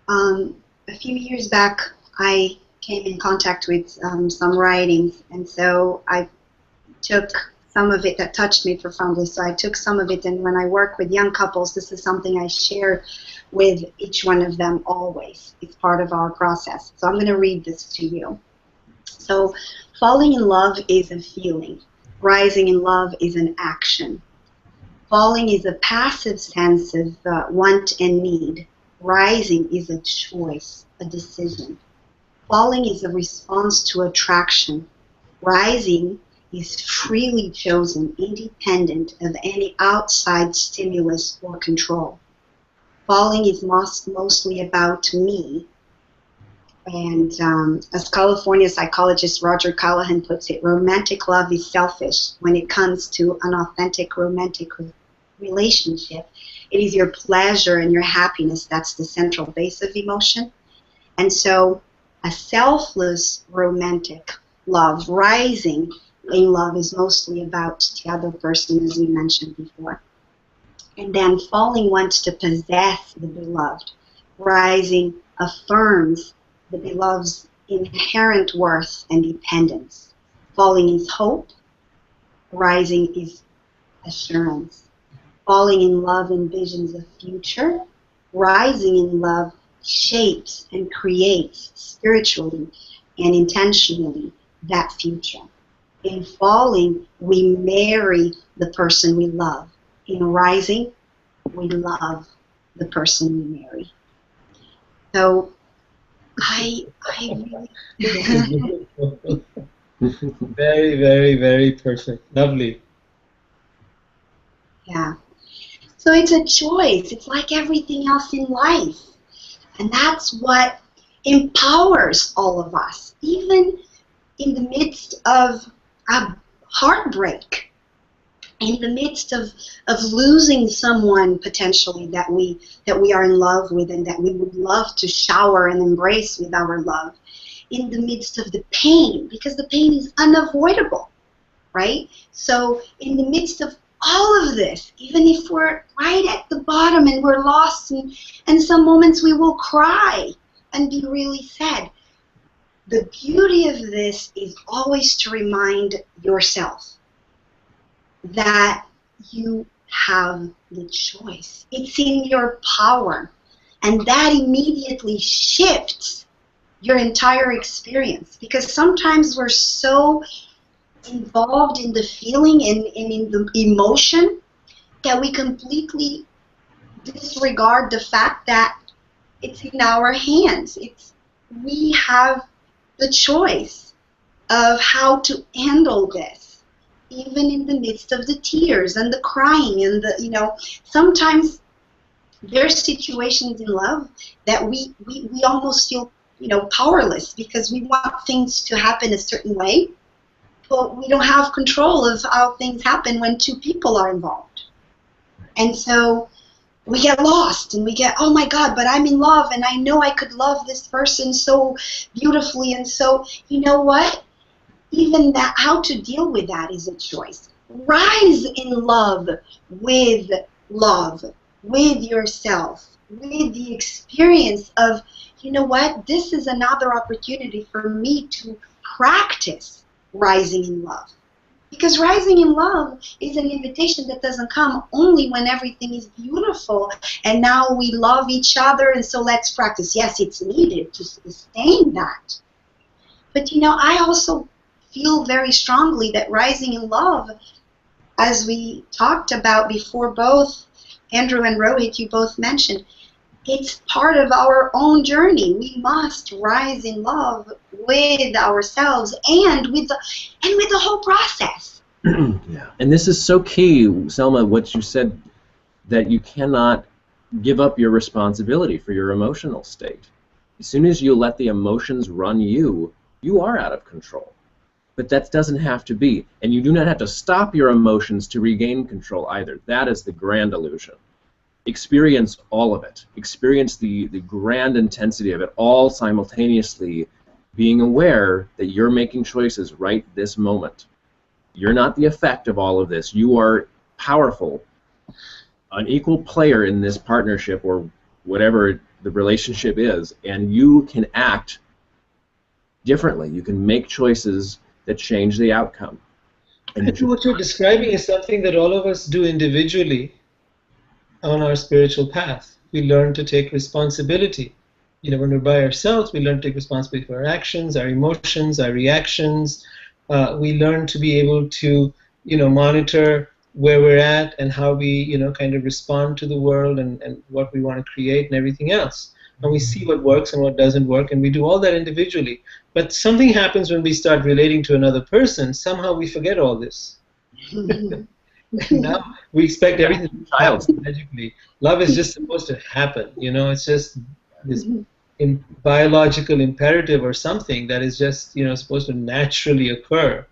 S1: A few years back, I came in contact with some writings, and so I took some of it that touched me profoundly. So I took some of it, and when I work with young couples, this is something I share with each one of them always. It's part of our process. So I'm going to read this to you. So, falling in love is a feeling. Rising in love is an action. Falling is a passive sense of want and need. Rising is a choice, a decision. Falling is a response to attraction. Rising is freely chosen, independent of any outside stimulus or control. Falling is mostly about me. And as California psychologist Roger Callahan puts it, romantic love is selfish. When it comes to an authentic romantic relationship, it is your pleasure and your happiness that's the central base of emotion. And so a selfless romantic love, rising in love, is mostly about the other person, as we mentioned before. And then falling wants to possess the beloved. Rising affirms the beloved's inherent worth and dependence. Falling is hope. Rising is assurance. Falling in love envisions a future. Rising in love shapes and creates spiritually and intentionally that future. In falling, we marry the person we love. In rising, we love the person we marry. So I really
S3: Very, very, very perfect. Lovely.
S1: yeah. So it's a choice. It's like everything else in life. And that's what empowers all of us, even in the midst of a heartbreak, in the midst of losing someone potentially that we are in love with and that we would love to shower and embrace with our love, in the midst of the pain, because the pain is unavoidable, right? So in the midst of all of this, even if we're right at the bottom and we're lost, and some moments we will cry and be really sad, the beauty of this is always to remind yourself that you have the choice. It's in your power. And that immediately shifts your entire experience. Because sometimes we're so involved in the feeling and in the emotion that we completely disregard the fact that it's in our hands. We have the choice of how to handle this, even in the midst of the tears and the crying and the, sometimes there's situations in love that we almost feel, powerless because we want things to happen a certain way, but we don't have control of how things happen when two people are involved. And so we get lost and we get, oh my God, but I'm in love and I know I could love this person so beautifully. And so, you know what? Even that, how to deal with that is a choice. Rise in love, with yourself, with the experience of, you know what? This is another opportunity for me to practice rising in love. Because rising in love is an invitation that doesn't come only when everything is beautiful and now we love each other and so let's practice. Yes, it's needed to sustain that. But you know, I also feel very strongly that rising in love, as we talked about before, both Andrew and Rohit, you both mentioned, it's part of our own journey. We must rise in love with ourselves and with the whole process.
S2: Yeah. And this is so key, Selma, what you said, that you cannot give up your responsibility for your emotional state. As soon as you let the emotions run you, you are out of control. But that doesn't have to be. And you do not have to stop your emotions to regain control either. That is the grand illusion. Experience all of it. Experience the grand intensity of it all simultaneously, being aware that you're making choices right this moment. You're not the effect of all of this. You are powerful, an equal player in this partnership or whatever the relationship is, and you can act differently. You can make choices that change the outcome.
S3: I think what you're describing is something that all of us do individually on our spiritual path. We learn to take responsibility. You know, when we're by ourselves, we learn to take responsibility for our actions, our emotions, our reactions. We learn to be able to, you know, monitor where we're at and how we, you know, kind of respond to the world and what we want to create and everything else. And we see what works and what doesn't work, and we do all that individually. But something happens when we start relating to another person. Somehow we forget all this. Now we expect everything to happen magically. Love is just supposed to happen. You know, it's just this biological imperative or something that is just, you know, supposed to naturally occur.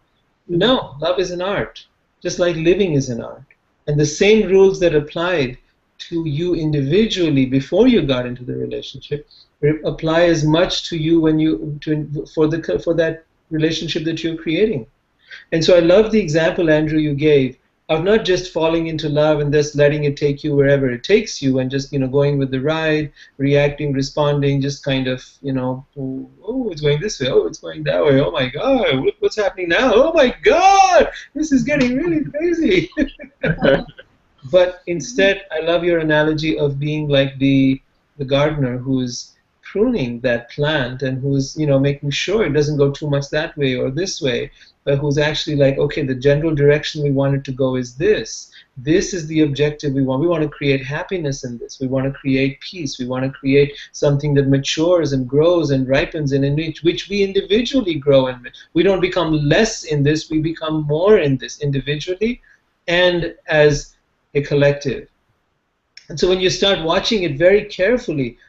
S3: No, love is an art, just like living is an art. And the same rules that applied to you individually before you got into the relationship apply as much to you when for that relationship that you're creating. And so I love the example, Andrew, you gave of not just falling into love and just letting it take you wherever it takes you and just, you know, going with the ride, reacting, responding, just kind of, you know, oh, it's going this way, oh, it's going that way, oh my God, look what's happening now, oh my God, this is getting really crazy. But instead, I love your analogy of being like the gardener who's pruning that plant and who's, you know, making sure it doesn't go too much that way or this way, but who's actually like, okay, the general direction we want it to go is this. This is the objective we want. We want to create happiness in this. We want to create peace. We want to create something that matures and grows and ripens and in which we individually grow in. We don't become less in this. We become more in this individually and as a collective. And so when you start watching it very carefully,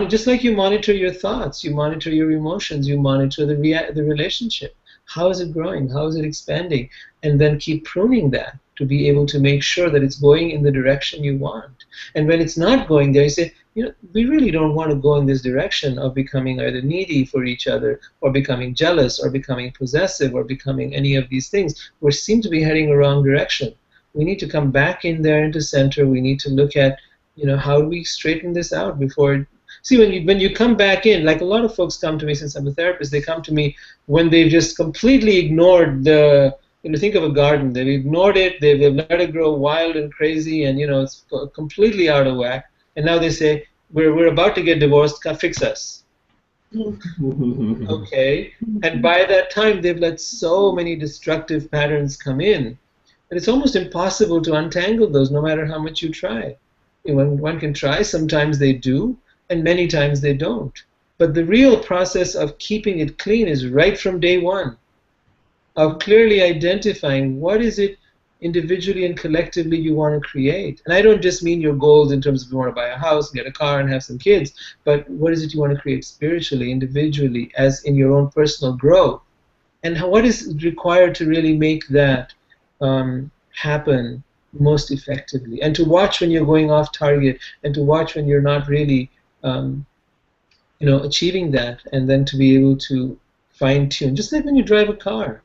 S3: just like you monitor your thoughts, you monitor your emotions, you monitor the relationship. How is it growing? How is it expanding? And then keep pruning that to be able to make sure that it's going in the direction you want. And when it's not going there, you say, you know, we really don't want to go in this direction of becoming either needy for each other or becoming jealous or becoming possessive or becoming any of these things. We seem to be heading a wrong direction. We need to come back in there into center. We need to look at, you know, how do we straighten this out before. See, when you come back in, like a lot of folks come to me, since I'm a therapist, they come to me when they've just completely ignored the, you know, think of a garden. They've ignored it, they've let it grow wild and crazy, and, you know, it's completely out of whack. And now they say, we're about to get divorced, fix us. Okay. And by that time, they've let so many destructive patterns come in that it's almost impossible to untangle those no matter how much you try. You know, one can try, sometimes they do, and many times they don't. But the real process of keeping it clean is right from day one, of clearly identifying what is it individually and collectively you want to create. And I don't just mean your goals in terms of you want to buy a house, get a car, and have some kids, but what is it you want to create spiritually, individually, as in your own personal growth? And what is required to really make that happen most effectively, and to watch when you're going off target, and to watch when you're not really achieving that, and then to be able to fine tune. Just like when you drive a car,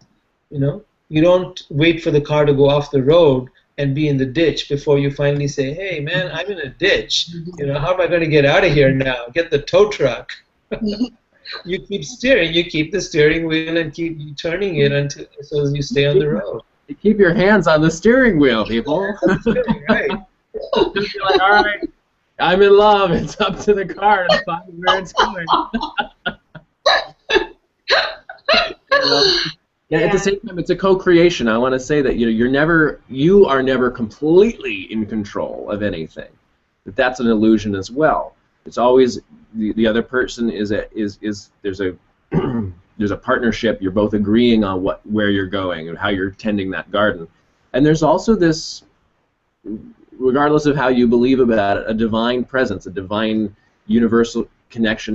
S3: you don't wait for the car to go off the road and be in the ditch before you finally say, "Hey, man, I'm in a ditch. How am I going to get out of here now? Get the tow truck." You keep steering. You keep the steering wheel and keep turning it until so you stay on the road.
S2: You keep your hands on the steering wheel, people.
S3: Right.
S2: You're like, all right, I'm in love. It's up to the car to find where it's going. Yeah, at the same time, it's a co-creation. I want to say that you are never completely in control of anything. That's an illusion as well. It's always the other person is there's a there's a partnership. You're both agreeing on where you're going and how you're tending that garden. And there's also this, regardless of how you believe about it, a divine presence, a divine universal connection.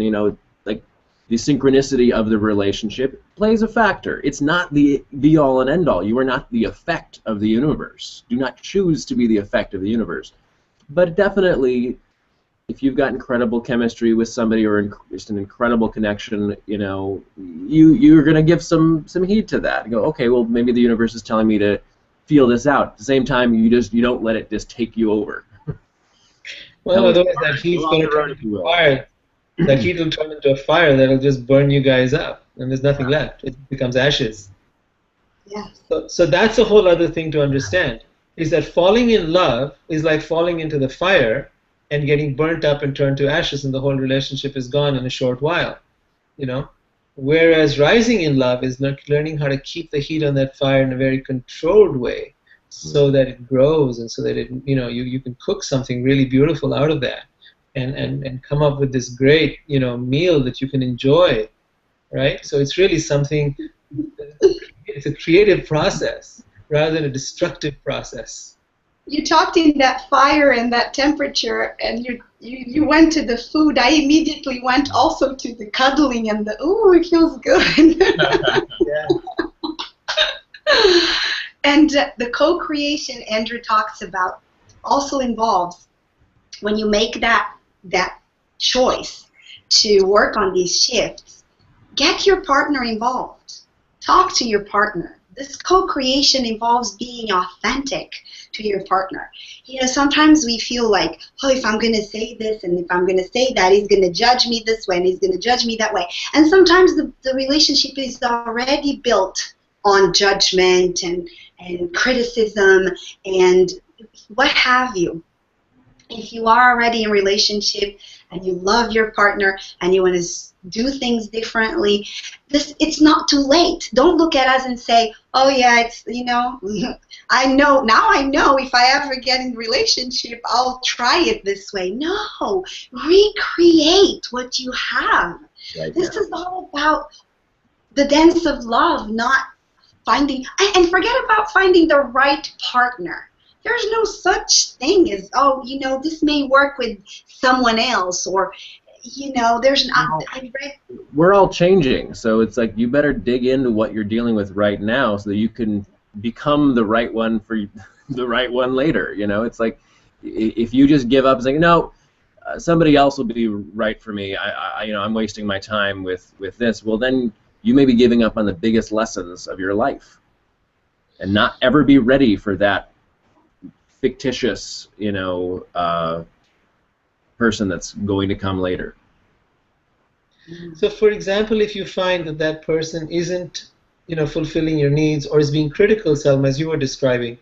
S2: Like the synchronicity of the relationship plays a factor. It's not the be-all and end-all. You are not the effect of the universe. Do not choose to be the effect of the universe. But definitely, if you've got incredible chemistry with somebody or just an incredible connection, you're going to give some heed to that. And go, okay, well, maybe the universe is telling me to feel this out. At the same time, you don't let it just take you over.
S3: Well, otherwise that heat's going to turn into a fire. That heat will turn into a fire that'll just burn you guys up, and there's nothing left. It becomes ashes.
S1: Yeah.
S3: So that's a whole other thing to understand, is that falling in love is like falling into the fire and getting burnt up and turned to ashes, and the whole relationship is gone in a short while. Whereas rising in love is learning how to keep the heat on that fire in a very controlled way, so that it grows, and so that you can cook something really beautiful out of that, and come up with this great meal that you can enjoy, right? So it's really something. It's a creative process rather than a destructive process.
S1: You talked in that fire and that temperature, and you went to the food. I immediately went also to the cuddling and the, ooh, it feels good. Yeah. And the co-creation Andrew talks about also involves, when you make that choice to work on these shifts, get your partner involved. Talk to your partner. This co-creation involves being authentic to your partner. Sometimes we feel like, oh, if I'm going to say this and if I'm going to say that, he's going to judge me this way and he's going to judge me that way. And sometimes the relationship is already built on judgment and criticism and what have you. If you are already in a relationship and you love your partner and you want to do things differently, it's not too late. Don't look at us and say, oh yeah, it's, I know if I ever get in a relationship, I'll try it this way. No, recreate what you have. Right. This is all about the dance of love, not finding, and forget about finding the right partner. There's no such thing as, oh, this may work with someone else, or, there's not.
S2: We're all changing, so it's like you better dig into what you're dealing with right now so that you can become the right one for the right one later. It's like if you just give up and say, no, somebody else will be right for me. I'm wasting my time with this. Well, then you may be giving up on the biggest lessons of your life, and not ever be ready for that fictitious, person that's going to come later.
S3: So, for example, if you find that person isn't, fulfilling your needs or is being critical, Selma, as you were describing,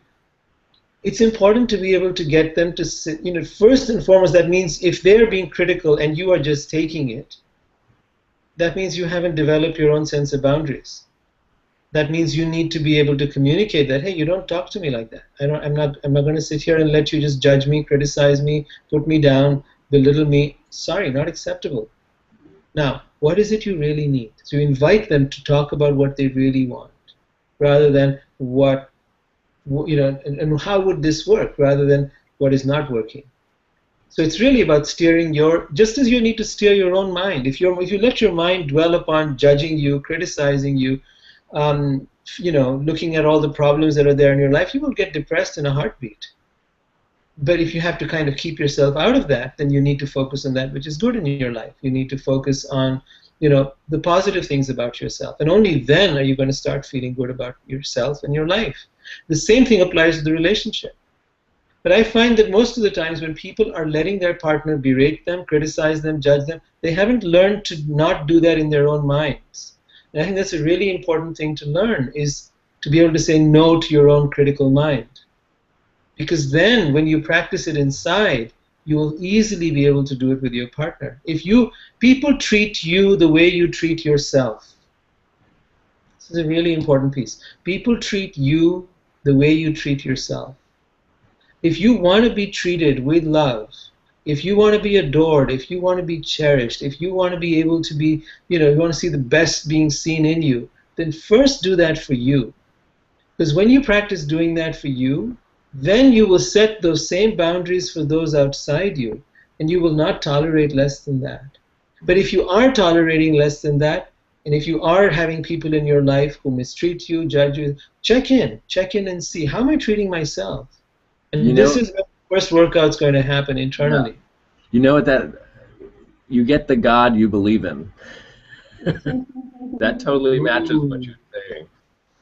S3: it's important to be able to get them to sit, first and foremost, that means if they're being critical and you are just taking it, that means you haven't developed your own sense of boundaries. That means you need to be able to communicate that, hey, you don't talk to me like that. I'm not going to sit here and let you just judge me, criticize me, put me down, belittle me. Sorry, not acceptable. Now, what is it you really need? So you invite them to talk about what they really want, rather than and how would this work, rather than what is not working. So it's really about steering just as you need to steer your own mind. If you let your mind dwell upon judging you, criticizing you, looking at all the problems that are there in your life, you will get depressed in a heartbeat. But if you have to kind of keep yourself out of that, then you need to focus on that which is good in your life. You need to focus on, the positive things about yourself. And only then are you going to start feeling good about yourself and your life. The same thing applies to the relationship. But I find that most of the times when people are letting their partner berate them, criticize them, judge them, they haven't learned to not do that in their own minds. And I think that's a really important thing to learn, is to be able to say no to your own critical mind. Because then when you practice it inside, you will easily be able to do it with your partner. People treat you the way you treat yourself. This is a really important piece. People treat you the way you treat yourself. If you want to be treated with love, if you want to be adored, if you want to be cherished, if you want to be able to be, you want to see the best being seen in you, then first do that for you. Because when you practice doing that for you, then you will set those same boundaries for those outside you, and you will not tolerate less than that. But if you are tolerating less than that, and if you are having people in your life who mistreat you, judge you, check in and see, how am I treating myself? And this is where the first workout's going to happen internally.
S2: Yeah. You know what you get the God you believe in. That totally matches what you're saying.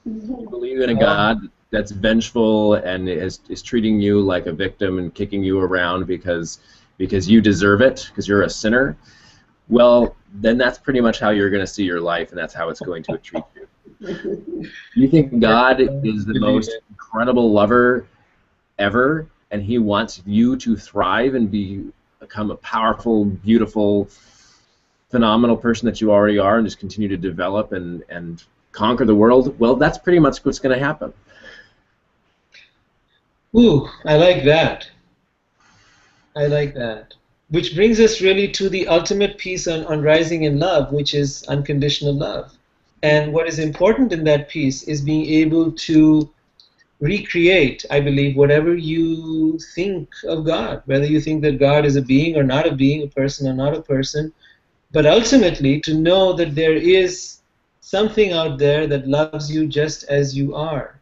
S2: You believe in a God that's vengeful and is treating you like a victim and kicking you around because you deserve it, because you're a sinner. Well, then that's pretty much how you're going to see your life, and that's how it's going to treat you. You think God is the most incredible lover ever, and he wants you to thrive and become a powerful, beautiful, phenomenal person that you already are, and just continue to develop and conquer the world. Well, that's pretty much what's going to happen.
S3: Ooh, I like that. I like that. Which brings us really to the ultimate piece on rising in love, which is unconditional love. And what is important in that piece is being able to recreate, I believe, whatever you think of God, whether you think that God is a being or not a being, a person or not a person, but ultimately to know that there is something out there that loves you just as you are.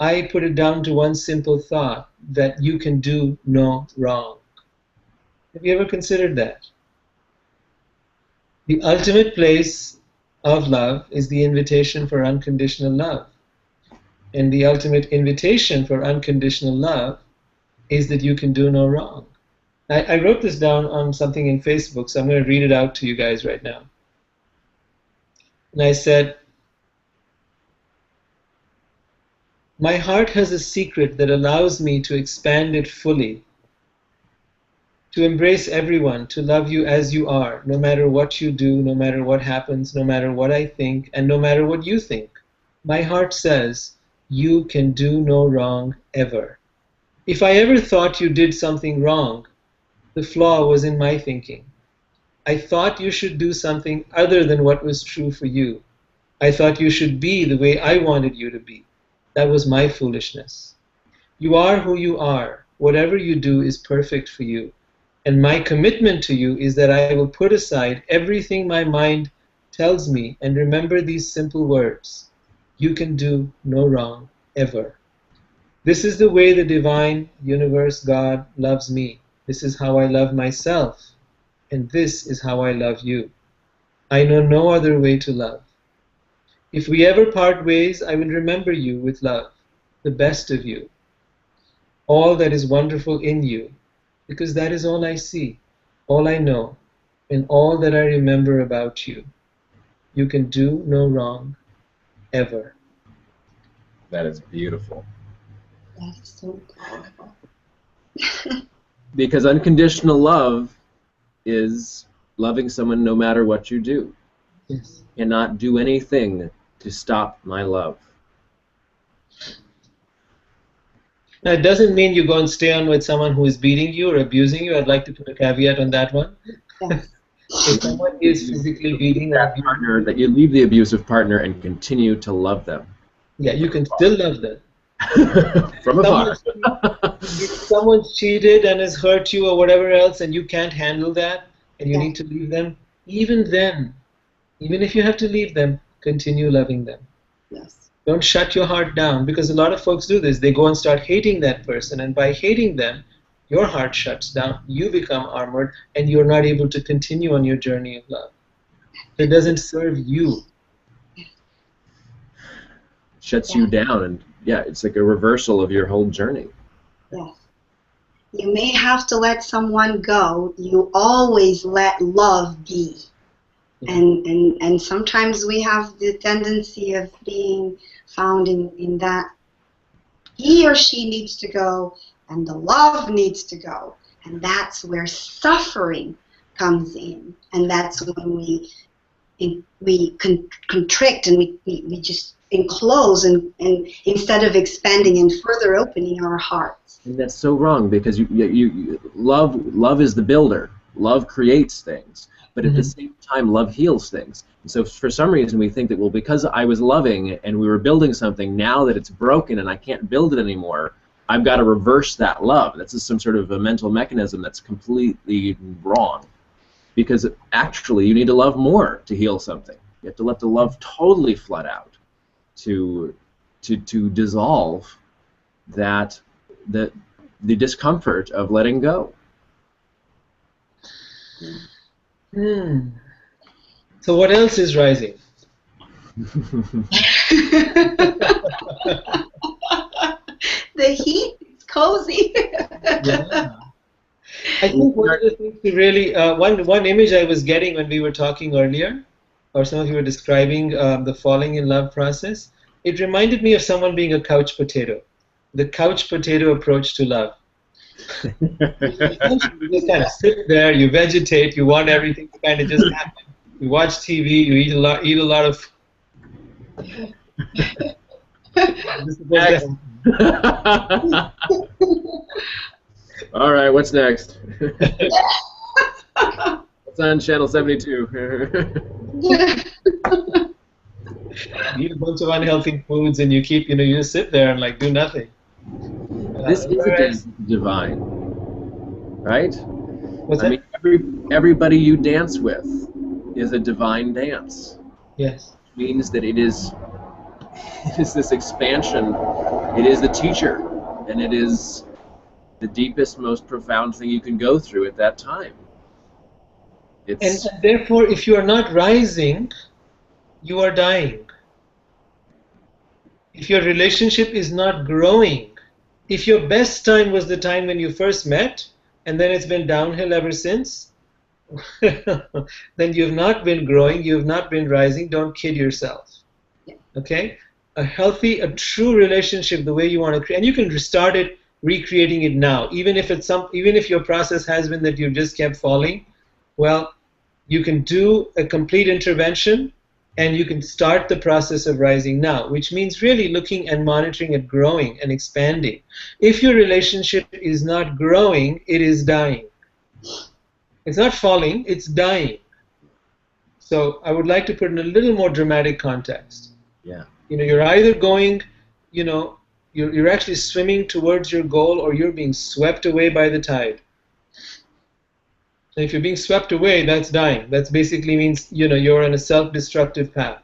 S3: I put it down to one simple thought, that you can do no wrong. Have you ever considered that? The ultimate place of love is the invitation for unconditional love. And the ultimate invitation for unconditional love is that you can do no wrong. I wrote this down on something in Facebook, so I'm going to read it out to you guys right now. And I said, my heart has a secret that allows me to expand it fully, to embrace everyone, to love you as you are, no matter what you do, no matter what happens, no matter what I think, and no matter what you think. My heart says, you can do no wrong ever. If I ever thought you did something wrong, the flaw was in my thinking. I thought you should do something other than what was true for you. I thought you should be the way I wanted you to be. That was my foolishness. You are who you are. Whatever you do is perfect for you. And my commitment to you is that I will put aside everything my mind tells me and remember these simple words. You can do no wrong ever. This is the way the divine universe God loves me. This is how I love myself. And this is how I love you. I know no other way to love. If we ever part ways, I will remember you with love, the best of you, all that is wonderful in you, because that is all I see, all I know, and all that I remember about you. You can do no wrong, ever.
S2: That is beautiful.
S1: That's so powerful.
S2: Because unconditional love is loving someone no matter what you do.
S3: Yes.
S2: You cannot do anything to stop my love.
S3: Now, it doesn't mean you go and stay on with someone who is beating you or abusing you. I'd like to put a caveat on that one.
S1: Yes.
S3: If someone is physically beating or
S2: That partner, that you leave the abusive partner and continue to love them.
S3: yeah, you can still love them.
S2: From afar.
S3: If someone's cheated and has hurt you or whatever else, and you can't handle that, and you need to leave them, even then, even if you have to leave them, continue loving them.
S1: Yes.
S3: Don't shut your heart down, because a lot of folks do this. They go and start hating that person, and by hating them, your heart shuts down, you become armored, and you're not able to continue on your journey of love. It doesn't serve you.
S2: Shuts you down, and yeah, it's like a reversal of your whole journey.
S1: Yes. You may have to let someone go. You always let love be. And sometimes we have the tendency of being found in that he or she needs to go and the love needs to go. And that's where suffering comes in. And that's when we constrict and we just enclose and instead of expanding and further opening our hearts.
S2: And that's so wrong, because love is the builder. Love creates things. But at the same time, love heals things. And so for some reason, we think that, well, because I was loving and we were building something, now that it's broken and I can't build it anymore, I've got to reverse that love. That's just some sort of a mental mechanism that's completely wrong. Because actually, you need to love more to heal something. You have to let the love totally flood out to dissolve the discomfort of letting go.
S3: So what else is rising?
S1: The heat is cozy.
S3: Yeah. I think one of the things to really, one image I was getting when we were talking earlier, or some of you were describing the falling in love process, it reminded me of someone being a couch potato, the couch potato approach to love. You just kind of sit there, you vegetate, you want everything to kind of just happen. You watch TV, you eat a lot of.
S2: All right, what's next? What's on channel 72?
S3: You eat a bunch of unhealthy foods, and you keep, you just sit there and like do nothing.
S2: This is a dance of the divine, right?
S3: What's that?
S2: I mean, everybody you dance with is a divine dance.
S3: Yes.
S2: It means that it is this expansion. It is the teacher, and it is the deepest, most profound thing you can go through at that time.
S3: And therefore, if you are not rising, you are dying. If your relationship is not growing, if your best time was the time when you first met, and then it's been downhill ever since, then you have not been growing, you have not been rising. Don't kid yourself. Okay? A healthy, a true relationship, the way you want to create, and you can start it, recreating it now. Even if your process has been that you've just kept falling, well, you can do a complete intervention, and you can start the process of rising now, which means really looking and monitoring it growing and expanding. If your relationship is not growing, it is dying. It's not falling, it's dying. So I would like to put in a little more dramatic context.
S2: Yeah.
S3: You're either going, you're actually swimming towards your goal, or you're being swept away by the tide. And if you're being swept away, that's dying. That basically means, you're on a self-destructive path.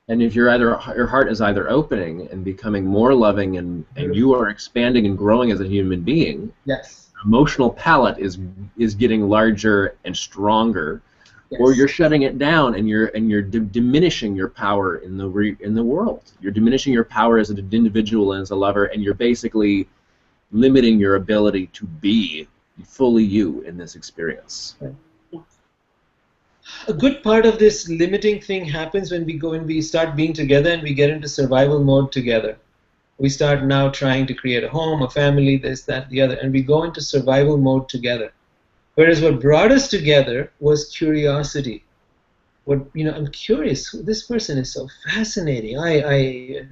S2: And if your heart is either opening and becoming more loving, and you are expanding and growing as a human being,
S3: yes,
S2: emotional palette is getting larger and stronger, yes. Or you're shutting it down and you're diminishing your power in the world. You're diminishing your power as an individual and as a lover, and you're basically limiting your ability to be fully you in this experience.
S3: A good part of this limiting thing happens when we start being together and we get into survival mode together. We start now trying to create a home, a family, this, that, the other, and we go into survival mode together. Whereas what brought us together was curiosity. I'm curious. This person is so fascinating. I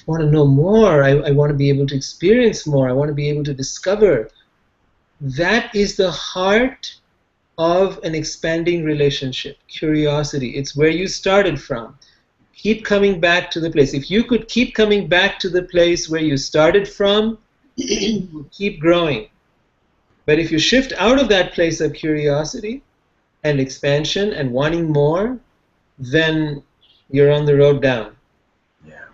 S3: want to know more. I want to be able to experience more. I want to be able to discover. That is the heart of an expanding relationship, curiosity. It's where you started from. Keep coming back to the place. If you could keep coming back to the place where you started from, you will keep growing. But if you shift out of that place of curiosity and expansion and wanting more, then you're on the road down.
S2: Yeah.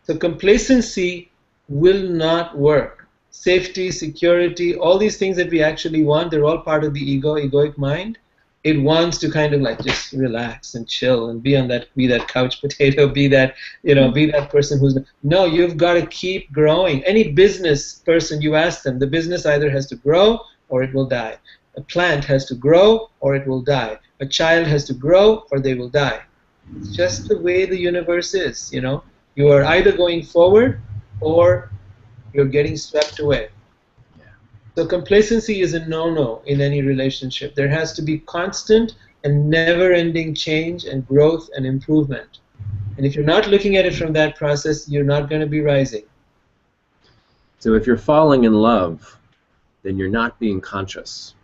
S3: So complacency will not work. Safety, security, all these things that we actually want, they're all part of the egoic mind. It wants to kind of like just relax and chill and be that couch potato, be that, be that person who's, no, you've got to keep growing. Any business person, you ask them, the business either has to grow or it will die. A plant has to grow or it will die. A child has to grow or they will die. It's just the way the universe is, You are either going forward or you're getting swept away. So complacency is a no-no in any relationship. There has to be constant and never-ending change and growth and improvement. And if you're not looking at it from that process, you're not going to be rising.
S2: So if you're falling in love, then you're not being conscious.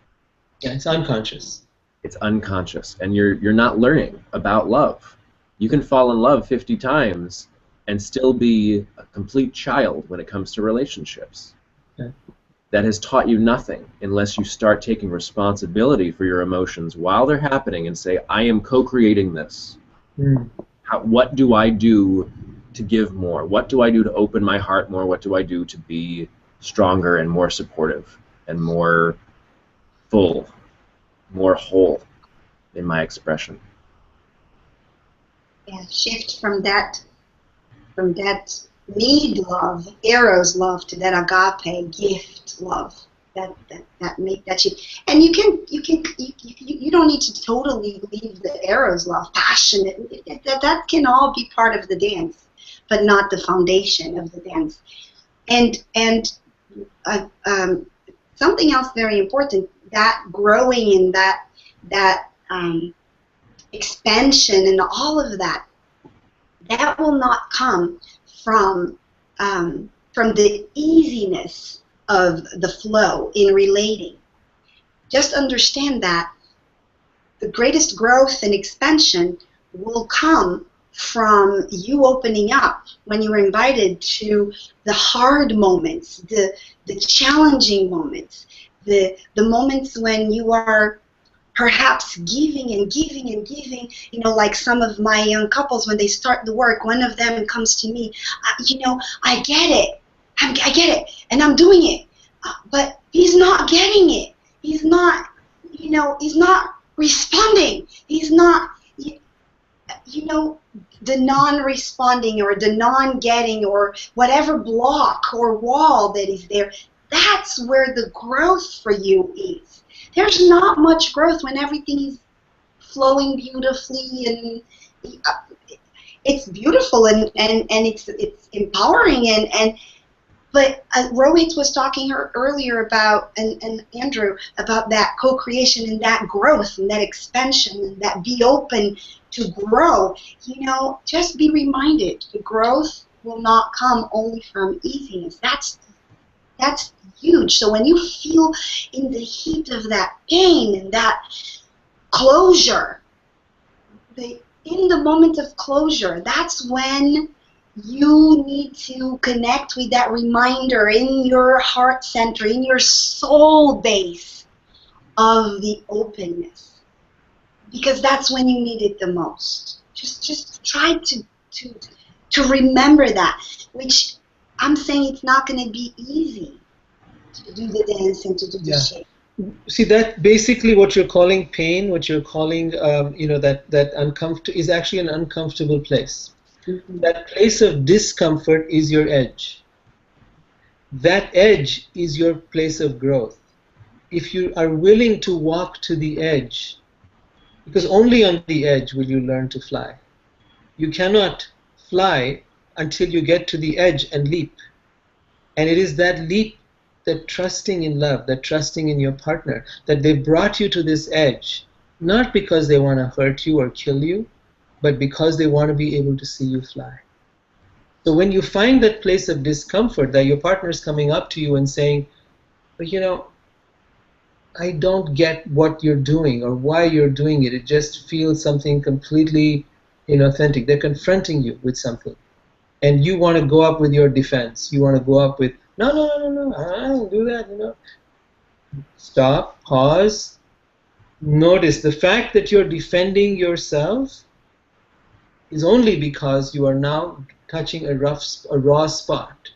S3: Yeah, it's unconscious.
S2: It's unconscious, and you're not learning about love. You can fall in love 50 times and still be a complete child when it comes to relationships.
S3: Okay.
S2: That has taught you nothing unless you start taking responsibility for your emotions while they're happening and say, I am co-creating this. What do I do to give more? What do I do to open my heart more? What do I do to be stronger and more supportive and more full, more whole in my expression?
S1: Yeah, shift from that need love, eros love, to that agape gift love. That make that shift. And you don't need to totally leave the eros love, passionate. That can all be part of the dance, but not the foundation of the dance. And something else very important, that growing in that expansion and all of that will not come from the easiness of the flow in relating. Just understand that the greatest growth and expansion will come from you opening up when you are invited to the hard moments, the challenging moments, the moments when you are perhaps giving and giving and giving, like some of my young couples, when they start the work, one of them comes to me, I get it, I get it, and I'm doing it, but he's not getting it. He's not, he's not responding. He's not, the non-responding or the non-getting or whatever block or wall that is there. That's where the growth for you is. There's not much growth when everything is flowing beautifully, and it's beautiful and it's empowering but Rohit was talking earlier about, and Andrew, about that co-creation and that growth and that expansion and that be open to grow. Just be reminded, the growth will not come only from easiness. That's huge. So when you feel in the heat of that pain and that closure, in the moment of closure, that's when you need to connect with that reminder in your heart center, in your soul base of the openness, because that's when you need it the most. Just try to remember that, which I'm saying it's not going to be easy to do the dance and to do the shape.
S3: See, that basically what you're calling pain, what you're calling, that uncomfortable, is actually an uncomfortable place. Mm-hmm. That place of discomfort is your edge. That edge is your place of growth. If you are willing to walk to the edge, because only on the edge will you learn to fly. You cannot fly until you get to the edge and leap. And it is that leap, that trusting in love, that trusting in your partner, that they brought you to this edge, not because they want to hurt you or kill you, but because they want to be able to see you fly. So when you find that place of discomfort, that your partner is coming up to you and saying, but I don't get what you're doing or why you're doing it. It just feels something completely inauthentic. They're confronting you with something. And you want to go up with your defense. You want to go up with, no, I don't do that, Stop, pause, notice the fact that you're defending yourself is only because you are now touching a raw spot.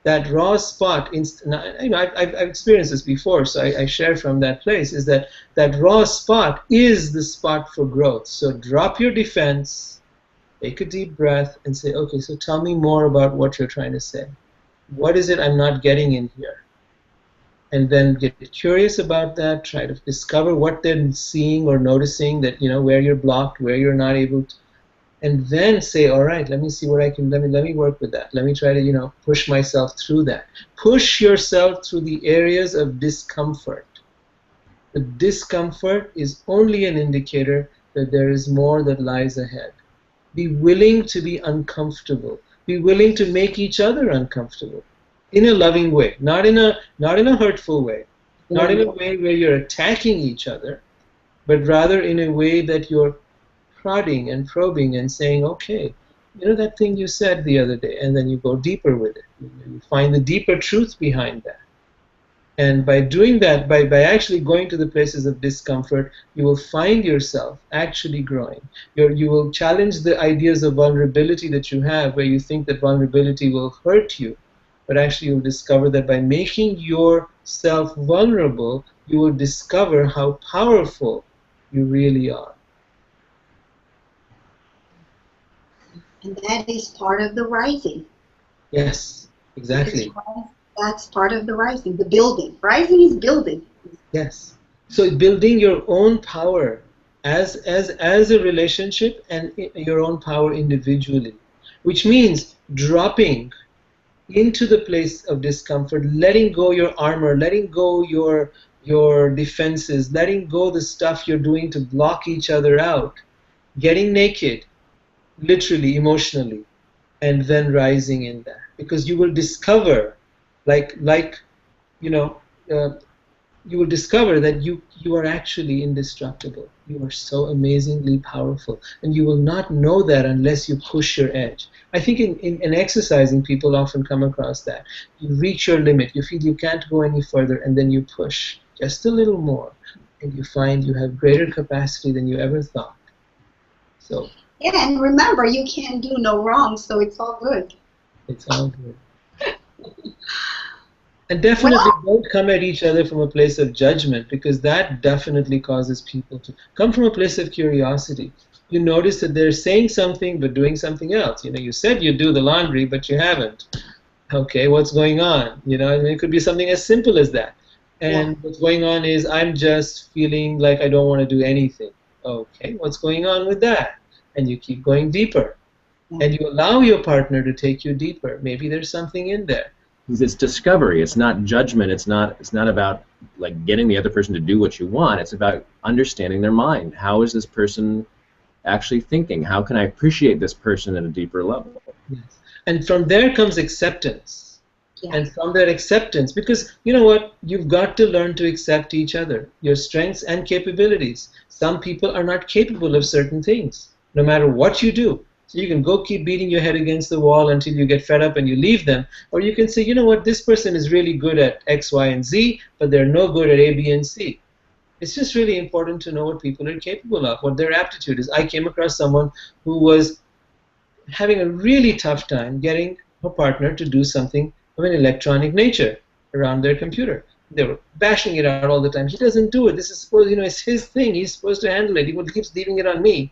S3: That raw spot, I've experienced this before, so I share from that place, is that that raw spot is the spot for growth. So drop your defense, take a deep breath, and say, okay, so tell me more about what you're trying to say. What is it I'm not getting in here? And then get curious about that, try to discover what they're seeing or noticing, that, where you're blocked, where you're not able to, and then say, all right, let me see what I can, let me work with that. Let me try to, push myself through that. Push yourself through the areas of discomfort. The discomfort is only an indicator that there is more that lies ahead. Be willing to be uncomfortable. Be willing to make each other uncomfortable in a loving way, not in a hurtful way, not in a way where you're attacking each other, but rather in a way that you're prodding and probing and saying, okay, that thing you said the other day, and then you go deeper with it. You find the deeper truth behind that. And by doing that, by actually going to the places of discomfort, you will find yourself actually growing. You will challenge the ideas of vulnerability that you have, where you think that vulnerability will hurt you. But actually you'll discover that by making yourself vulnerable, you will discover how powerful you really are.
S1: And that is part of the rising.
S3: Yes, exactly.
S1: That's part of the rising, the building. Rising is building.
S3: Yes. So building your own power as a relationship and your own power individually, which means dropping into the place of discomfort, letting go your armor, letting go your defenses, letting go the stuff you're doing to block each other out, getting naked, literally, emotionally, and then rising in that. Because you will discover, you will discover that you are actually indestructible. You are so amazingly powerful. And you will not know that unless you push your edge. I think in exercising, people often come across that. You reach your limit. You feel you can't go any further, and then you push just a little more. And you find you have greater capacity than you ever thought. So.
S1: Yeah, and remember, you can do no wrong, so it's all good.
S3: It's all good. And definitely don't come at each other from a place of judgment, because that definitely causes people to come from a place of curiosity. You notice that they're saying something but doing something else. You said you'd do the laundry, but you haven't. Okay, what's going on? It could be something as simple as that. And what's going on is I'm just feeling like I don't want to do anything. Okay, what's going on with that? And you keep going deeper. And you allow your partner to take you deeper. Maybe there's something in there.
S2: It's discovery. It's not judgment. It's not about like getting the other person to do what you want. It's about understanding their mind. How is this person actually thinking? How can I appreciate this person at a deeper level?
S3: Yes. And from there comes acceptance.
S1: Yes.
S3: And from that acceptance, because you know what? You've got to learn to accept each other, your strengths and capabilities. Some people are not capable of certain things, no matter what you do. So you can go keep beating your head against the wall until you get fed up and you leave them. Or you can say, you know what, this person is really good at X, Y, and Z, but they're no good at A, B, and C. It's just really important to know what people are capable of, what their aptitude is. I came across someone who was having a really tough time getting her partner to do something of an electronic nature around their computer. They were bashing it out all the time. He doesn't do it. This is supposed, it's his thing. He's supposed to handle it. He keeps leaving it on me.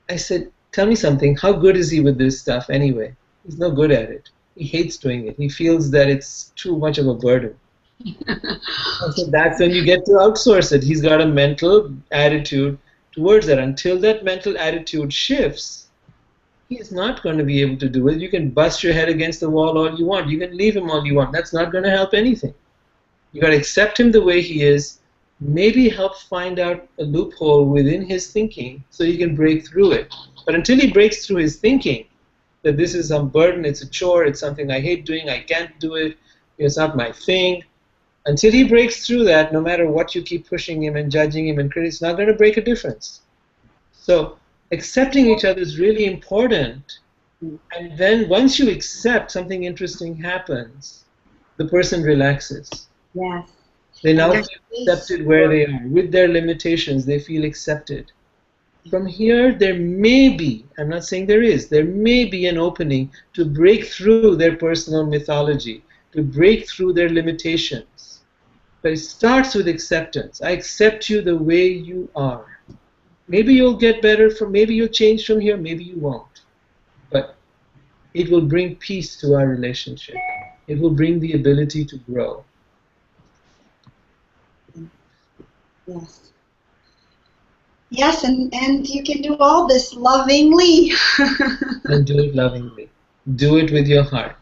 S3: I said, tell me something. How good is he with this stuff anyway? He's no good at it. He hates doing it. He feels that it's too much of a burden. So that's when you get to outsource it. He's got a mental attitude towards that. Until that mental attitude shifts, he's not going to be able to do it. You can bust your head against the wall all you want. You can leave him all you want. That's not going to help anything. You got to accept him the way he is. Maybe help find out a loophole within his thinking so he can break through it. But until he breaks through his thinking that this is some burden, it's a chore, it's something I hate doing, I can't do it, it's not my thing, until he breaks through that, no matter what you keep pushing him and judging him and criticizing, it's not going to break a difference. So accepting each other is really important. And then once you accept, something interesting happens. The person relaxes.
S1: Yes.
S3: They now feel accepted where they are. With their limitations, they feel accepted. From here, there may be, I'm not saying there is, there may be an opening to break through their personal mythology, to break through their limitations. But it starts with acceptance. I accept you the way you are. Maybe you'll get better, maybe you'll change from here, maybe you won't. But it will bring peace to our relationship. It will bring the ability to grow.
S1: Yes. Yes, and you can do all this lovingly.
S3: And do it lovingly. Do it with your heart.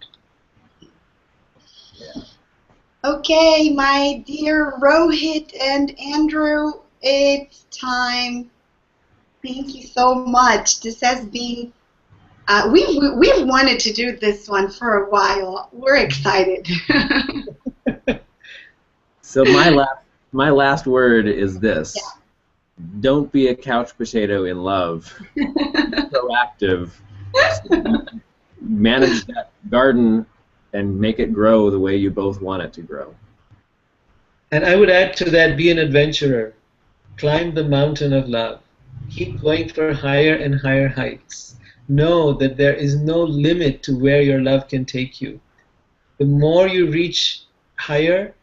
S1: Okay, my dear Rohit and Andrew, it's time. Thank you so much. This has been, we've wanted to do this one for a while. We're excited.
S2: So my last word is this.
S1: Yeah.
S2: Don't be a couch potato in love. Be proactive. Manage that garden and make it grow the way you both want it to grow.
S3: And I would add to that, be an adventurer. Climb the mountain of love. Keep going for higher and higher heights. Know that there is no limit to where your love can take you. The more you reach higher,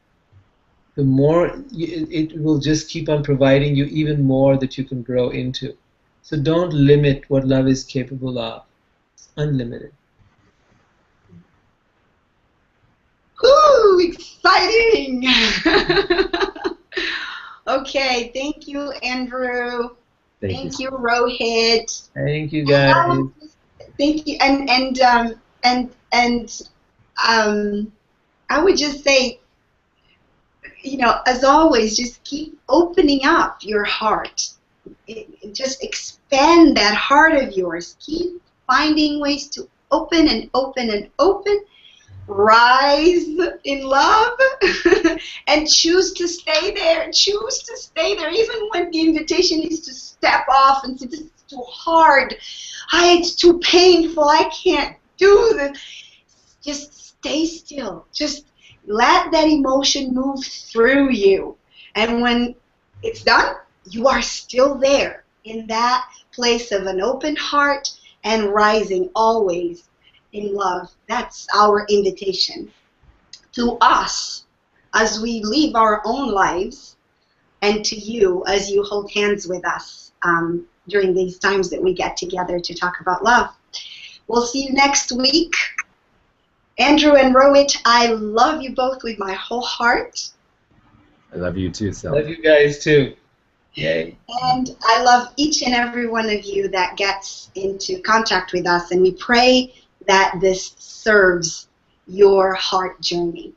S3: the more it will just keep on providing you even more that you can grow into. So don't limit what love is capable of. It's unlimited.
S1: Ooh, exciting! Okay, thank you, Andrew. Thank you, Rohit.
S3: Thank you, guys.
S1: Thank you, and I would just say, you know, as always, just keep opening up your heart. Just expand that heart of yours. Keep finding ways to open and open and open. Rise in love and choose to stay there. Choose to stay there, even when the invitation is to step off and say, this is too hard. It's too painful. I can't do this. Just stay still. Just let that emotion move through you. And when it's done, you are still there in that place of an open heart and rising always in love. That's our invitation to us as we live our own lives, and to you as you hold hands with us during these times that we get together to talk about love. We'll see you next week. Andrew and Rohit, I love you both with my whole heart.
S2: I love you too, Selma.
S3: Love you guys too. Yay.
S1: And I love each and every one of you that gets into contact with us, and we pray that this serves your heart journey.